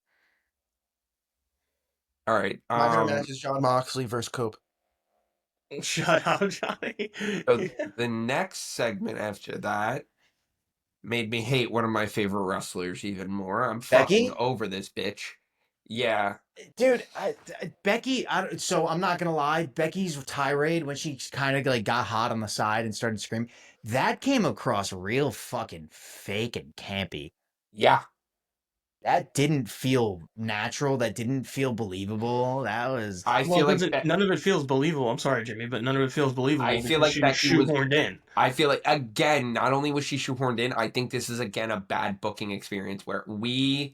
Speaker 1: All right.
Speaker 4: My favorite match is John Moxley versus Cope.
Speaker 2: Shut up, Johnny.
Speaker 1: So the next segment after that made me hate one of my favorite wrestlers even more. I'm fucking
Speaker 3: Becky?
Speaker 1: over this bitch. Yeah.
Speaker 3: Dude, Becky, so I'm not gonna lie, Becky's tirade when she kind of like got hot on the side and started screaming, that came across real fucking fake and campy.
Speaker 1: Yeah.
Speaker 3: That didn't feel natural. That didn't feel believable. That was
Speaker 1: I
Speaker 2: Well,
Speaker 1: feel
Speaker 2: it
Speaker 1: like
Speaker 2: doesn't. None of it feels believable. I'm sorry, Jimmy, but none of it feels believable
Speaker 1: I feel
Speaker 2: because
Speaker 1: like
Speaker 2: she was
Speaker 1: Becky was
Speaker 2: shoehorned in.
Speaker 1: I feel like, again, not only was she shoehorned in, I think this is, again, a bad booking experience where we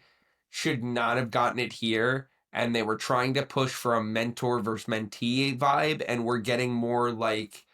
Speaker 1: should not have gotten it here, and they were trying to push for a mentor versus mentee vibe, and we're getting more like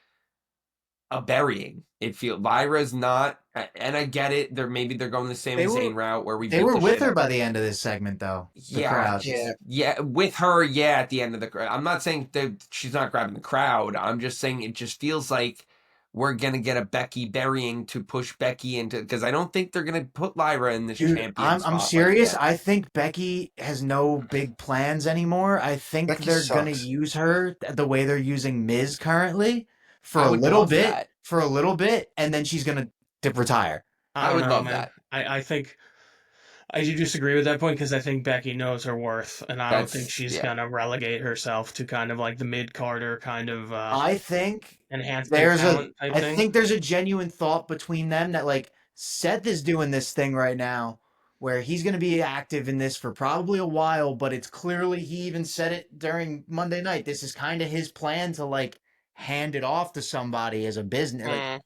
Speaker 1: a burying. It feels Lyra's not, and I get it. Maybe they're going the Sami
Speaker 3: they were
Speaker 1: Zayn route where we
Speaker 3: they
Speaker 1: beat
Speaker 3: were
Speaker 1: the
Speaker 3: with
Speaker 1: shit
Speaker 3: her
Speaker 1: out.
Speaker 3: by the end of this segment though. The
Speaker 1: Yeah,
Speaker 3: crowd.
Speaker 1: yeah, with her, yeah. At the end of the, I'm not saying that she's not grabbing the crowd. I'm just saying it just feels like we're gonna get a Becky burying to push Becky into, because I don't think they're gonna put Lyra in this
Speaker 3: Dude,
Speaker 1: champion
Speaker 3: I'm
Speaker 1: spot
Speaker 3: serious.
Speaker 1: like that.
Speaker 3: I think Becky has no big plans anymore. I think
Speaker 4: Becky
Speaker 3: they're gonna
Speaker 4: sucks.
Speaker 3: use her the way they're using Miz currently for
Speaker 1: I
Speaker 3: a
Speaker 1: would
Speaker 3: little
Speaker 1: love
Speaker 3: bit,
Speaker 1: that.
Speaker 3: and then she's gonna retire.
Speaker 2: I
Speaker 1: I
Speaker 2: don't
Speaker 1: would
Speaker 2: know,
Speaker 1: love
Speaker 2: man.
Speaker 1: that.
Speaker 2: I think I do disagree with that point because I think Becky knows her worth, and I don't think
Speaker 1: That's
Speaker 2: she's
Speaker 1: yeah.
Speaker 2: gonna relegate herself to kind of like the mid Carter kind of
Speaker 3: I think
Speaker 2: enhancement talent type
Speaker 3: I
Speaker 2: thing.
Speaker 3: think there's a genuine thought between them that like Seth is doing this thing right now where he's going to be active in this for probably a while, but it's clearly he even said it during Monday night. This is kind of his plan to like hand it off to somebody as a business. Like
Speaker 2: Mm,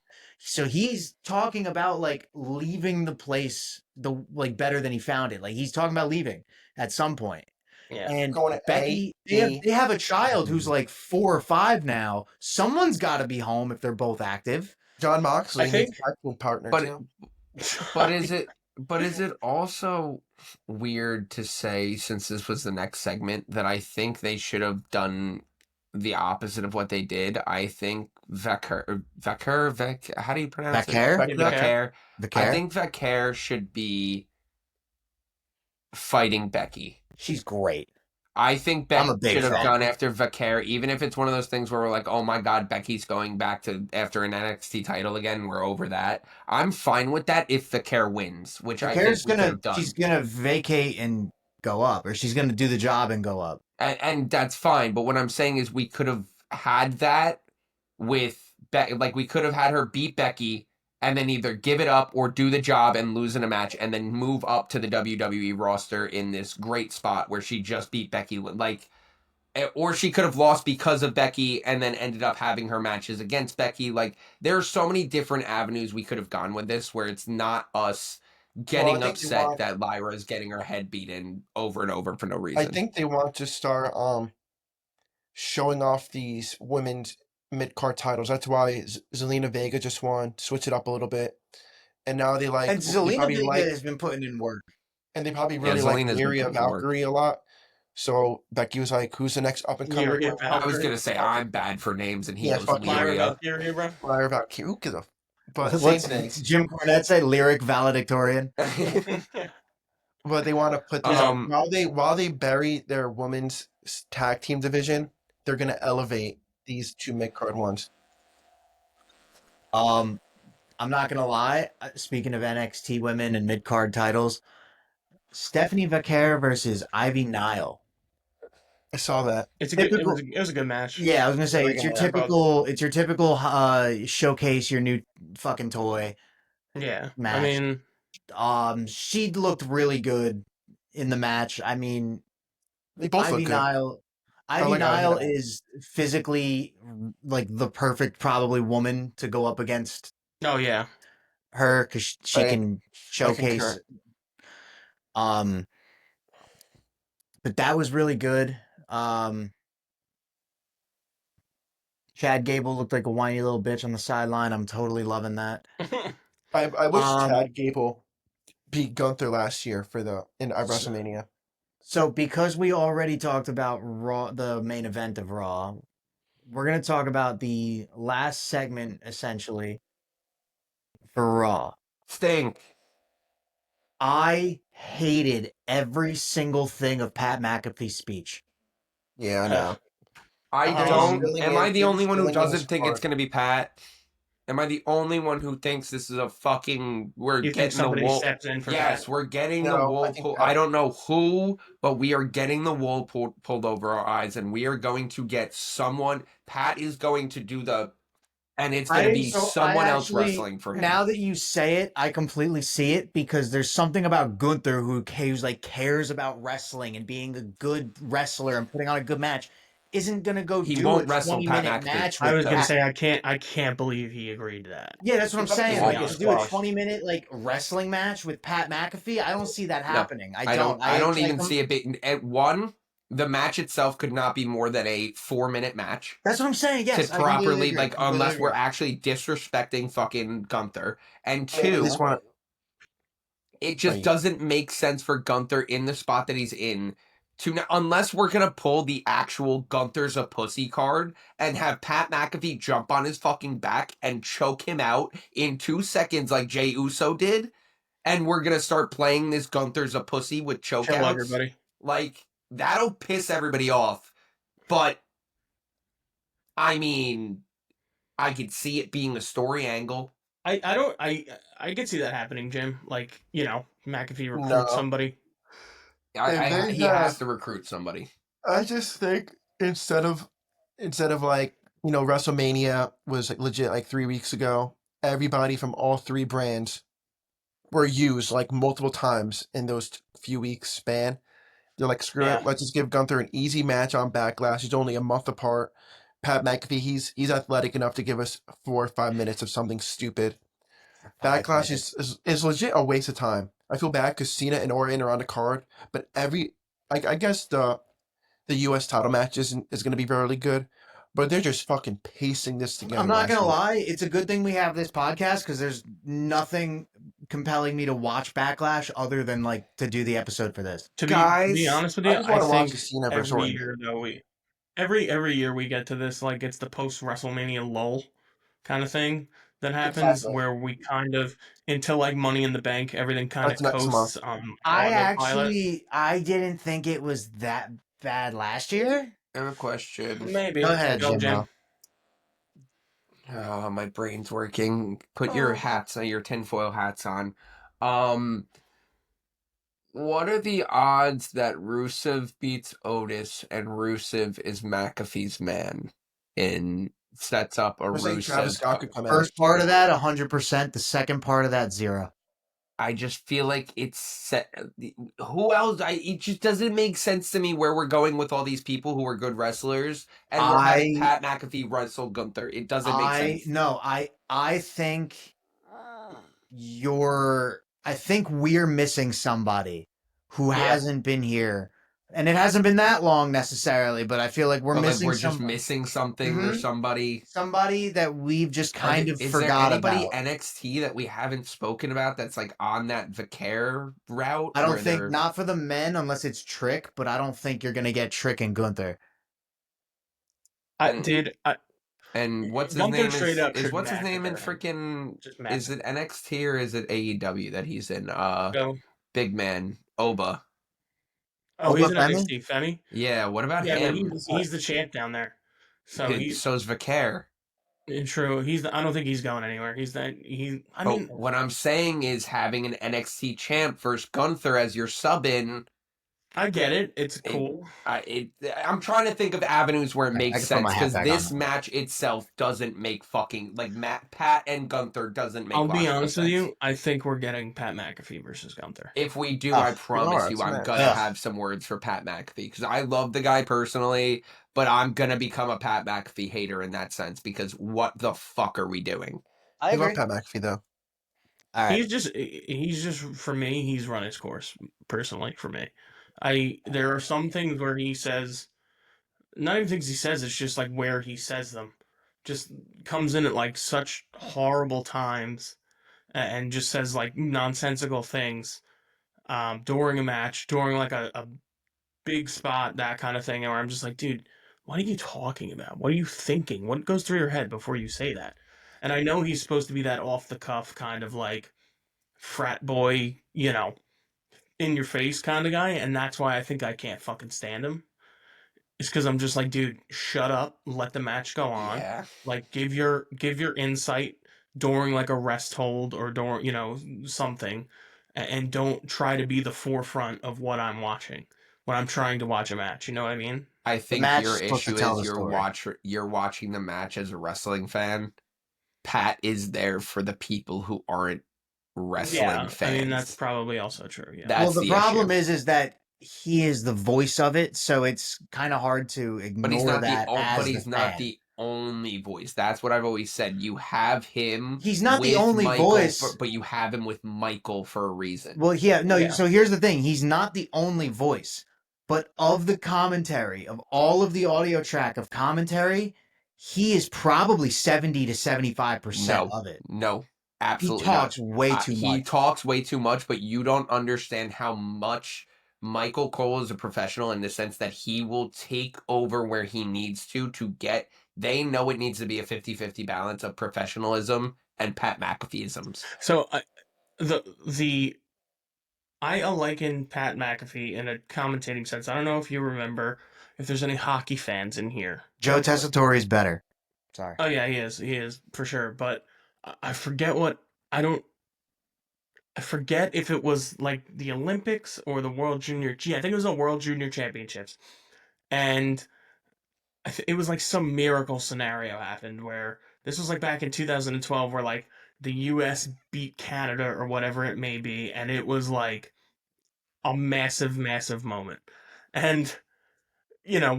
Speaker 3: so he's talking about like leaving the place the like better than he found it. Like he's talking about leaving at some point.
Speaker 2: yeah.
Speaker 3: And
Speaker 4: Going to
Speaker 3: Becky,
Speaker 4: A.
Speaker 3: they have a child who's like 4 or 5 now. Someone's got to be home if they're both active.
Speaker 4: John
Speaker 2: I
Speaker 4: Moxley, his
Speaker 2: think.
Speaker 4: tag team partner
Speaker 1: But
Speaker 4: too.
Speaker 1: but is it also weird to say, since this was the next segment, that I think they should have done the opposite of what they did? I think how do you pronounce it?
Speaker 3: Vaquer,
Speaker 2: Yeah,
Speaker 1: Vaquer. I
Speaker 3: Vaquer,
Speaker 1: think Vaquer should be fighting Becky.
Speaker 3: she's great.
Speaker 1: I think
Speaker 3: I'm a
Speaker 1: Becky
Speaker 3: big
Speaker 1: should have
Speaker 3: fan.
Speaker 1: gone after Vaquer, even if it's one of those things where we're like, oh my god, Becky's going back to after an NXT title again. We're over that. I'm fine with that if Vaquer wins, which I think
Speaker 3: Vaquer's
Speaker 1: we could have
Speaker 3: she's
Speaker 1: done.
Speaker 3: gonna vacate and go up, or she's gonna do the job and go up.
Speaker 1: And that's fine. But what I'm saying is we could have had that with like we could have had her beat Becky and then either give it up or do the job and lose in a match and then move up to the WWE roster in this great spot where she just beat Becky. Like, or she could have lost because of Becky and then ended up having her matches against Becky. Like, there are so many different avenues we could have gone with this where it's not us getting
Speaker 4: think they
Speaker 1: upset
Speaker 4: want-
Speaker 1: that Lyra is getting her head beaten over and over for no
Speaker 4: I
Speaker 1: reason.
Speaker 4: think they want to start showing off these women's mid card titles. That's why Zelina Vega just won, switch it up a little bit, and now they like
Speaker 3: And
Speaker 4: they
Speaker 3: Zelina
Speaker 4: probably
Speaker 3: Vega
Speaker 4: like,
Speaker 3: has been putting in work.
Speaker 4: and they probably really like
Speaker 1: Zelina's been
Speaker 4: Lyria
Speaker 1: putting in work.
Speaker 4: Valkyrie a lot. So Becky was like, "Who's the next up and coming?"
Speaker 2: Lyria
Speaker 1: I was
Speaker 2: Valkyrie.
Speaker 1: gonna say I'm bad for names, and he
Speaker 4: Yeah,
Speaker 1: goes
Speaker 4: fuck
Speaker 2: Lyra
Speaker 1: Lyria.
Speaker 2: Valkyria, bro.
Speaker 4: Lyria Valkyrie. Who gives a? But same
Speaker 3: What's
Speaker 4: thing.
Speaker 3: Jim Cornette say? Lyric valedictorian.
Speaker 4: But they want to put this while they bury their women's tag team division. They're gonna elevate these two mid card ones.
Speaker 3: I'm not gonna lie. Speaking of NXT women and mid card titles, Stephanie Vaquer versus Ivy Nile.
Speaker 4: I saw that.
Speaker 2: It's a good.
Speaker 3: Typical-
Speaker 2: It was a good match.
Speaker 3: Yeah, I was gonna say
Speaker 4: Really
Speaker 3: it's your
Speaker 4: gonna wrap up.
Speaker 3: typical showcase your new fucking toy.
Speaker 2: Yeah. I
Speaker 3: Match.
Speaker 2: mean,
Speaker 3: She looked really good in the match. I mean,
Speaker 4: They both
Speaker 3: Ivy
Speaker 4: look good.
Speaker 3: Nile. Ivy
Speaker 4: like Ivy
Speaker 3: Nile
Speaker 4: Nile.
Speaker 3: is physically like the perfect probably woman to go up against
Speaker 2: oh yeah.
Speaker 3: her because she
Speaker 4: I-
Speaker 3: can showcase.
Speaker 4: concur.
Speaker 3: But that was really good. Chad Gable looked like a whiny little bitch on the sideline. I'm totally loving that.
Speaker 4: I wish
Speaker 3: Um,
Speaker 4: Chad Gable beat Gunther last year for in WrestleMania.
Speaker 3: So because we already talked about Raw, the main event of Raw, we're gonna talk about the last segment essentially, For Raw.
Speaker 1: Stink.
Speaker 3: I hated every single thing of Pat McAfee's speech.
Speaker 4: Yeah, I
Speaker 2: Uh,
Speaker 4: know.
Speaker 1: I
Speaker 4: They're
Speaker 2: Um,
Speaker 1: don't.
Speaker 4: filling
Speaker 1: Am
Speaker 4: in.
Speaker 1: I the
Speaker 4: They're
Speaker 1: only
Speaker 4: just
Speaker 1: one who
Speaker 4: filling in his
Speaker 1: doesn't think it's
Speaker 4: part.
Speaker 1: going to be Pat? Am I the only one who thinks this is a fucking? We're
Speaker 2: you think
Speaker 1: getting the
Speaker 2: somebody
Speaker 1: wool.
Speaker 2: steps in for
Speaker 1: Yes,
Speaker 2: Pat?
Speaker 1: we're getting the
Speaker 4: No, I
Speaker 1: wool
Speaker 4: think
Speaker 1: pulled.
Speaker 4: Pat.
Speaker 1: I don't know who, but we are getting the wool pulled over our eyes, and we are going to get someone. Pat is going to do the, and it's going to be
Speaker 3: I
Speaker 1: someone else
Speaker 3: actually,
Speaker 1: wrestling for him.
Speaker 3: now that you say it, I completely see it because there's something about Gunther who's like cares about wrestling and being a good wrestler and putting on a good match. Isn't gonna go
Speaker 1: He
Speaker 3: do a
Speaker 1: won't wrestle Pat
Speaker 3: 20-minute
Speaker 1: McAfee.
Speaker 3: match
Speaker 2: I
Speaker 3: with
Speaker 2: was gonna
Speaker 3: Pat.
Speaker 2: say I can't believe he agreed to that.
Speaker 3: Yeah, that's what I'm
Speaker 4: It's up to
Speaker 3: saying.
Speaker 2: To be
Speaker 3: Like
Speaker 4: him.
Speaker 3: to
Speaker 2: honest,
Speaker 3: do a
Speaker 1: Squash.
Speaker 3: 20-minute like wrestling match with Pat McAfee, I don't see that
Speaker 1: No,
Speaker 3: happening. I
Speaker 1: I
Speaker 3: don't.
Speaker 1: don't. I don't
Speaker 3: I
Speaker 1: even see it being at one. The match itself could not be more than a 4-minute match.
Speaker 3: That's what I'm saying. Yes,
Speaker 1: To
Speaker 3: I completely
Speaker 1: properly
Speaker 3: agree.
Speaker 1: like
Speaker 3: Completely
Speaker 1: unless we're
Speaker 3: agree.
Speaker 1: actually disrespecting fucking Gunther. And
Speaker 4: I
Speaker 1: two,
Speaker 4: just want.
Speaker 1: it just
Speaker 4: Right.
Speaker 1: doesn't make sense for Gunther in the spot that he's in to unless we're gonna pull the actual Gunther's a pussy card and have Pat McAfee jump on his fucking back and choke him out in 2 seconds like Jey Uso did, and we're gonna start playing this Gunther's a pussy with
Speaker 2: chill
Speaker 1: chokeouts.
Speaker 2: everybody.
Speaker 1: Like that'll piss everybody off. But I mean, I could see it being a story angle.
Speaker 2: I don't I could see that happening, Jim. Like, McAfee recruits
Speaker 4: No.
Speaker 2: somebody.
Speaker 4: If they
Speaker 1: He has
Speaker 4: have,
Speaker 1: to recruit somebody.
Speaker 4: I just think instead of like WrestleMania was like legit like 3 weeks ago. Everybody from all three brands were used like multiple times in those few weeks span. They're like, screw
Speaker 2: Yeah.
Speaker 4: it, let's just give Gunther an easy match on Backlash. He's only a month apart. Pat McAfee, he's athletic enough to give us 4 or 5 minutes of something stupid. Backlash is legit a waste of time. I feel bad because Cena and Orton are on the card, but I guess the U.S. title match is going to be really good, but they're just fucking pacing this together.
Speaker 3: I'm not
Speaker 4: last
Speaker 3: gonna
Speaker 4: week.
Speaker 3: lie, it's a good thing we have this podcast because there's nothing compelling me to watch Backlash other than like to do the episode for this.
Speaker 2: To be
Speaker 1: Guys,
Speaker 2: honest with
Speaker 4: I
Speaker 2: you,
Speaker 4: just
Speaker 2: I
Speaker 4: want to watch
Speaker 2: think
Speaker 4: the Cena versus
Speaker 2: every
Speaker 4: Orton.
Speaker 2: year though every year we get to this, like, it's the post WrestleMania lull kind of thing that happens
Speaker 4: Exactly.
Speaker 2: where we kind of, until like Money in the Bank, everything kind of
Speaker 4: That's next
Speaker 2: coasts
Speaker 4: month.
Speaker 2: on autopilot.
Speaker 3: I didn't think it was that bad last year.
Speaker 1: I have a question.
Speaker 2: Maybe.
Speaker 3: Go ahead,
Speaker 2: Go,
Speaker 3: Jimbo.
Speaker 2: Jim.
Speaker 1: Oh, my brain's working. Put your hats on, your tinfoil hats on. Um, what are the odds that Rusev beats Otis and Rusev is McAfee's man and sets up a
Speaker 4: I was saying Travis
Speaker 1: Rusev?
Speaker 4: Scott could come out.
Speaker 3: First part of that, 100%. The second part of that, 0.
Speaker 1: I just feel like it's set. Who else? It just doesn't make sense to me where we're going with all these people who are good wrestlers, and we're having Pat McAfee wrestle Gunther. It doesn't make sense.
Speaker 3: No, I think I think we're missing somebody who
Speaker 2: Yeah.
Speaker 3: hasn't been here. And it hasn't been that long necessarily, but I feel like we're
Speaker 1: But, like,
Speaker 3: missing
Speaker 1: we're just
Speaker 3: somebody.
Speaker 1: missing something or
Speaker 3: Mhm.
Speaker 1: somebody.
Speaker 3: Somebody that we've just kind of
Speaker 1: Is
Speaker 3: forgot
Speaker 1: there anybody
Speaker 3: about.
Speaker 1: NXT that we haven't spoken about that's like on that Vicaire route?
Speaker 3: I don't
Speaker 1: where
Speaker 3: think
Speaker 1: they're-
Speaker 3: not for the men unless it's Trick, but I don't think you're gonna get Trick and Gunther.
Speaker 1: And what's his
Speaker 2: Gunther
Speaker 1: name?
Speaker 2: straight up
Speaker 1: Is
Speaker 2: should
Speaker 1: what's his name in
Speaker 2: massacre him.
Speaker 1: freaking?
Speaker 2: Just
Speaker 1: Is it NXT or is it AEW that he's in?
Speaker 2: Go.
Speaker 1: Big man Oba.
Speaker 2: Oh, he's in
Speaker 3: Oba Femi?
Speaker 2: NXT. Femi?
Speaker 1: Yeah, what about
Speaker 2: Yeah, but
Speaker 1: him?
Speaker 2: he's the champ down there. So he's
Speaker 1: So's Vicaire.
Speaker 2: true. I don't think he's going anywhere. I mean,
Speaker 1: What I'm saying is having an NXT champ versus Gunther as your sub in.
Speaker 2: I get it. It's cool.
Speaker 1: I'm trying to think of avenues where it
Speaker 3: I
Speaker 1: makes
Speaker 3: can put my
Speaker 1: sense
Speaker 3: hat
Speaker 1: because
Speaker 3: back
Speaker 1: this
Speaker 3: on.
Speaker 1: match itself doesn't make fucking like Pat and Gunther doesn't make.
Speaker 2: I'll be
Speaker 1: logical
Speaker 2: honest with
Speaker 1: sense.
Speaker 2: you. I think we're getting Pat McAfee versus Gunther.
Speaker 1: If we do,
Speaker 3: Ugh.
Speaker 1: I promise you,
Speaker 4: that's
Speaker 1: I'm
Speaker 4: nice.
Speaker 1: gonna
Speaker 3: Ugh.
Speaker 1: have some words for Pat McAfee because I love the guy personally, but I'm gonna become a Pat McAfee hater in that sense because what the fuck are we doing?
Speaker 3: I
Speaker 4: I love
Speaker 3: agree.
Speaker 4: Pat McAfee though.
Speaker 3: All right.
Speaker 2: He's just for me. He's run his course personally for me. There are some things where he says, not even things he says. It's just like where he says them. Just comes in at like such horrible times and just says like nonsensical things during a match, during like a big spot, that kind of thing. Where I'm just like, dude, what are you talking about? What are you thinking? What goes through your head before you say that? And I know he's supposed to be that off the cuff kind of like frat boy, in your face kind of guy, and that's why I think I can't fucking stand him. It's because I'm just like, dude, shut up, let the match go on.
Speaker 1: Yeah.
Speaker 2: Like, give your insight during like a rest hold or during something, and don't try to be the forefront of what I'm watching when I'm trying to watch a match. You know what I mean?
Speaker 1: I
Speaker 3: The
Speaker 1: think
Speaker 3: match
Speaker 1: your
Speaker 3: is supposed to
Speaker 1: issue
Speaker 3: tell
Speaker 1: is
Speaker 3: the story.
Speaker 1: you're watching the match as a wrestling fan. Pat is there for the people who aren't wrestling
Speaker 2: Yeah, I mean that's
Speaker 1: fans.
Speaker 2: probably also true. Yeah.
Speaker 3: Well,
Speaker 1: That's
Speaker 3: the
Speaker 1: the
Speaker 3: problem
Speaker 1: issue.
Speaker 3: is that he is the voice of it, so it's kind of hard to
Speaker 1: But he's
Speaker 3: ignore
Speaker 1: not
Speaker 3: that as the fan.
Speaker 1: the only voice. That's what I've always said. You have him
Speaker 3: He's not the
Speaker 1: with
Speaker 3: only
Speaker 1: Michael,
Speaker 3: voice.
Speaker 1: but you have him with Michael for a reason.
Speaker 3: Well, yeah, no.
Speaker 2: Yeah.
Speaker 3: So here's the thing: he's not the only voice, but of the commentary, of all of the audio track of commentary, he is probably 70 to 75%
Speaker 1: No,
Speaker 3: of it.
Speaker 1: no,
Speaker 3: He
Speaker 1: absolutely not.
Speaker 3: talks way too
Speaker 1: He
Speaker 3: much.
Speaker 1: talks way too much, but you don't understand how much Michael Cole is a professional in the sense that he will take over where he needs to get. They know it needs to be a 50-50 balance of professionalism and Pat McAfeeisms.
Speaker 2: So I liken Pat McAfee in a commentating sense. I don't know if you remember if there's any hockey fans in here.
Speaker 3: Joe Tessitore is better. Sorry.
Speaker 2: Oh yeah, he is for sure. But I forget what I don't. I forget if it was like the Olympics or the World Junior. I think it was the World Junior Championships, and it was like some miracle scenario happened where this was like back in 2012, where like the U.S. beat Canada or whatever it may be, and it was like a massive, massive moment, and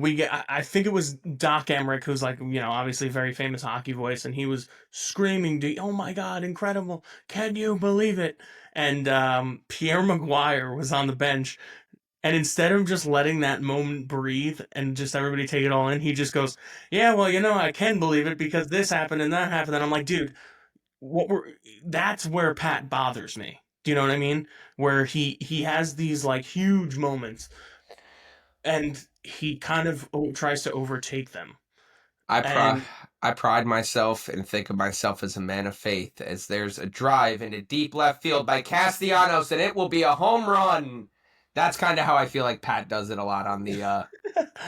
Speaker 2: we get. I think it was Doc Emmerich, who's like, obviously a very famous hockey voice, and he was screaming, "Oh my God, incredible! Can you believe it?" And Pierre Maguire was on the bench, and instead of just letting that moment breathe and just everybody take it all in, he just goes, "Yeah, well, I can believe it because this happened and that happened." And I'm like, dude, that's where Pat bothers me. Do you know what I mean? Where he has these like huge moments and he kind of tries to overtake them. And
Speaker 1: I pride myself and think of myself as a man of faith, as there's a drive into deep left field by Castellanos, and it will be a home run. That's kind of how I feel like Pat does it a lot on the.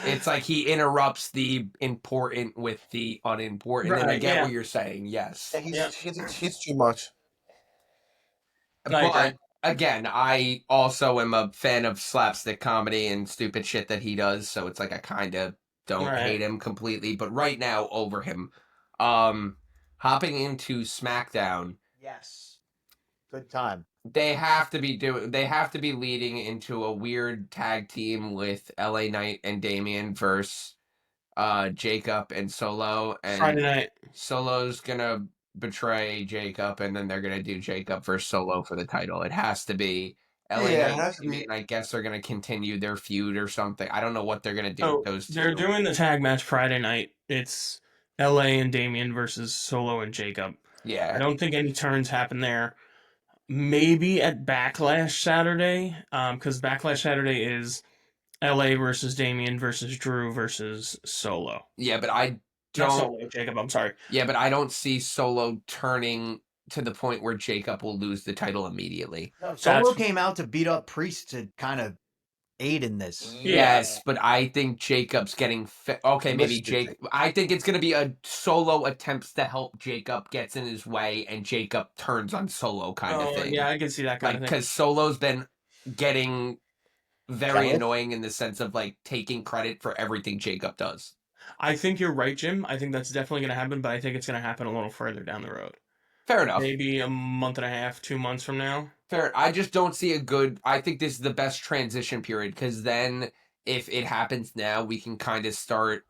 Speaker 1: It's like he interrupts the important with the unimportant, and I
Speaker 2: right,
Speaker 1: get
Speaker 2: yeah,
Speaker 1: what you're saying. Yes,
Speaker 4: Yeah,
Speaker 2: yeah,
Speaker 4: he's too much.
Speaker 2: I agree.
Speaker 1: but again, I also am a fan of slapstick comedy and stupid shit that he does, so it's like I kind of don't
Speaker 2: Right.
Speaker 1: hate him completely, but right now over him. Hopping into SmackDown,
Speaker 3: Yes. Good time.
Speaker 1: they have to be leading into a weird tag team with LA Knight and Damien versus Jacob and Solo,
Speaker 2: Friday
Speaker 1: and
Speaker 2: night.
Speaker 1: Solo's gonna betray Jacob, and then they're gonna do Jacob versus Solo for the title. It has to be LA
Speaker 4: Yeah, it
Speaker 1: Knight,
Speaker 4: has to be.
Speaker 1: and I guess they're gonna continue their feud or something. I don't know what they're gonna do with
Speaker 2: So
Speaker 1: those
Speaker 2: they're
Speaker 1: two.
Speaker 2: doing the tag match Friday night. It's LA and Damien versus Solo and Jacob. I
Speaker 1: Yeah,
Speaker 2: don't think any turns happen there. Maybe at Backlash Saturday, because Backlash Saturday is LA versus Damien versus Drew versus Solo.
Speaker 1: yeah, but I
Speaker 2: Not
Speaker 1: don't.
Speaker 2: Solo, Jacob. I'm sorry.
Speaker 1: Yeah, but I don't see Solo turning to the point where Jacob will lose the title immediately.
Speaker 3: No, Solo
Speaker 2: That's
Speaker 3: came out to beat up Priest to kind of aid in this.
Speaker 2: Yeah.
Speaker 1: Yes, but I think Jacob's getting okay. Maybe
Speaker 3: Listed
Speaker 1: Jake.
Speaker 3: to-
Speaker 1: I think it's gonna be a Solo attempts to help Jacob, gets in his way, and Jacob turns on Solo kind of
Speaker 2: Oh
Speaker 1: thing.
Speaker 2: yeah, I can see that kind
Speaker 1: Like
Speaker 2: of thing.
Speaker 1: because Solo's been getting very
Speaker 3: Jealous?
Speaker 1: annoying in the sense of like taking credit for everything Jacob does.
Speaker 2: I think you're right, Jim. I think that's definitely going to happen, but I think it's going to happen a little further down the road.
Speaker 1: Fair enough.
Speaker 2: Maybe a month and a half, 2 months from now.
Speaker 1: Fair. I just don't see a good. I think this is the best transition period because then if it happens now, we can kind of start.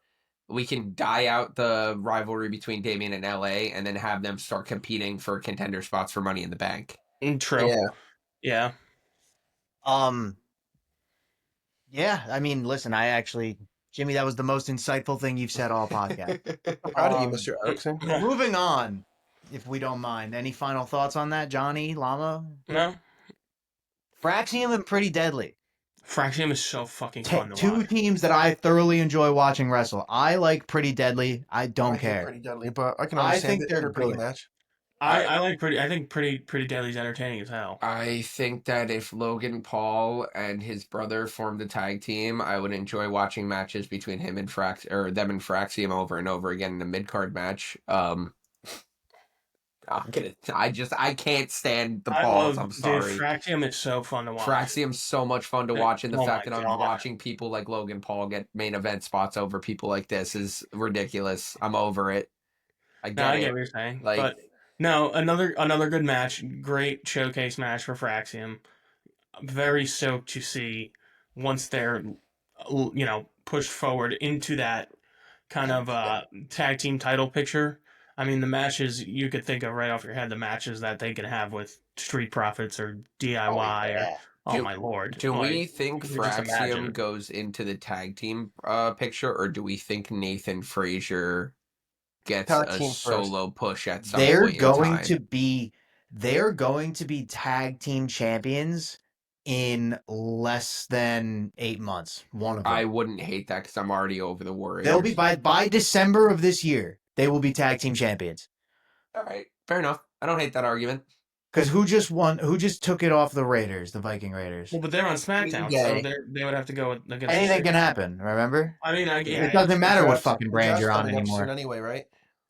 Speaker 1: We can die out the rivalry between Damien and LA, and then have them start competing for contender spots for Money in the Bank.
Speaker 2: True.
Speaker 4: Yeah.
Speaker 2: Yeah.
Speaker 3: Yeah, I mean, listen, Jimmy, that was the most insightful thing you've said all podcast.
Speaker 4: Proud of you,
Speaker 3: Um,
Speaker 4: Mr. Erickson.
Speaker 3: Moving on, if we don't mind. Any final thoughts on that, Johnny, Llama?
Speaker 2: No?
Speaker 3: Fraxium and Pretty Deadly.
Speaker 2: Fraxium is so fucking fun to
Speaker 3: Two
Speaker 2: watch.
Speaker 3: teams that I thoroughly enjoy watching wrestle. I like Pretty Deadly. I don't
Speaker 4: I hate
Speaker 3: care.
Speaker 4: Pretty Deadly, but I can
Speaker 3: I
Speaker 4: understand
Speaker 3: think
Speaker 4: it.
Speaker 3: they're
Speaker 4: They're a pretty
Speaker 3: good.
Speaker 4: good match.
Speaker 2: I think Pretty Deadly's entertaining as hell.
Speaker 1: I think that if Logan Paul and his brother formed a tag team, I would enjoy watching matches between him and them and Fraxium over and over again in a mid card match. I can't stand the Pauls. I'm
Speaker 2: Dude,
Speaker 1: sorry.
Speaker 2: Fraxium is so fun to watch.
Speaker 1: Fraxium's so much fun to watch, and the
Speaker 2: Oh
Speaker 1: fact
Speaker 2: my
Speaker 1: that I'm
Speaker 2: God.
Speaker 1: watching people like Logan Paul get main event spots over people like this is ridiculous. I'm over it. I
Speaker 2: No,
Speaker 1: get
Speaker 2: I
Speaker 1: it.
Speaker 2: get what you're saying,
Speaker 1: Like,
Speaker 2: but no, another good match, great showcase match for Fraxium. Very stoked to see once they're pushed forward into that kind of tag team title picture. I mean, the matches you could think of right off your head, the matches that they could have with Street Profits or DIY or oh my lord.
Speaker 1: do we
Speaker 2: Like,
Speaker 1: think
Speaker 2: you could just
Speaker 1: Fraxium
Speaker 2: imagine.
Speaker 1: goes into the tag team picture, or do we think Nathan Frazier gets
Speaker 4: Tag
Speaker 1: a
Speaker 4: team first.
Speaker 1: solo push at some
Speaker 3: They're
Speaker 1: point in
Speaker 3: going
Speaker 1: time?
Speaker 3: to be tag team champions in less than 8 months. One of them.
Speaker 1: I wouldn't hate that because I'm already over the Warriors.
Speaker 3: They'll be by December of this year. They will be tag team champions.
Speaker 1: All right, fair enough. I don't hate that argument.
Speaker 3: Because who just won? Who just took it off the Raiders, the Viking Raiders?
Speaker 2: Well, but they're on SmackDown,
Speaker 4: Yeah.
Speaker 2: so they would have to go against.
Speaker 3: Anything can happen. Remember?
Speaker 2: I mean,
Speaker 3: It doesn't matter what
Speaker 4: Draft's-
Speaker 3: fucking brand
Speaker 4: draft's
Speaker 3: you're on
Speaker 4: coming up soon
Speaker 3: anymore.
Speaker 4: anyway, right?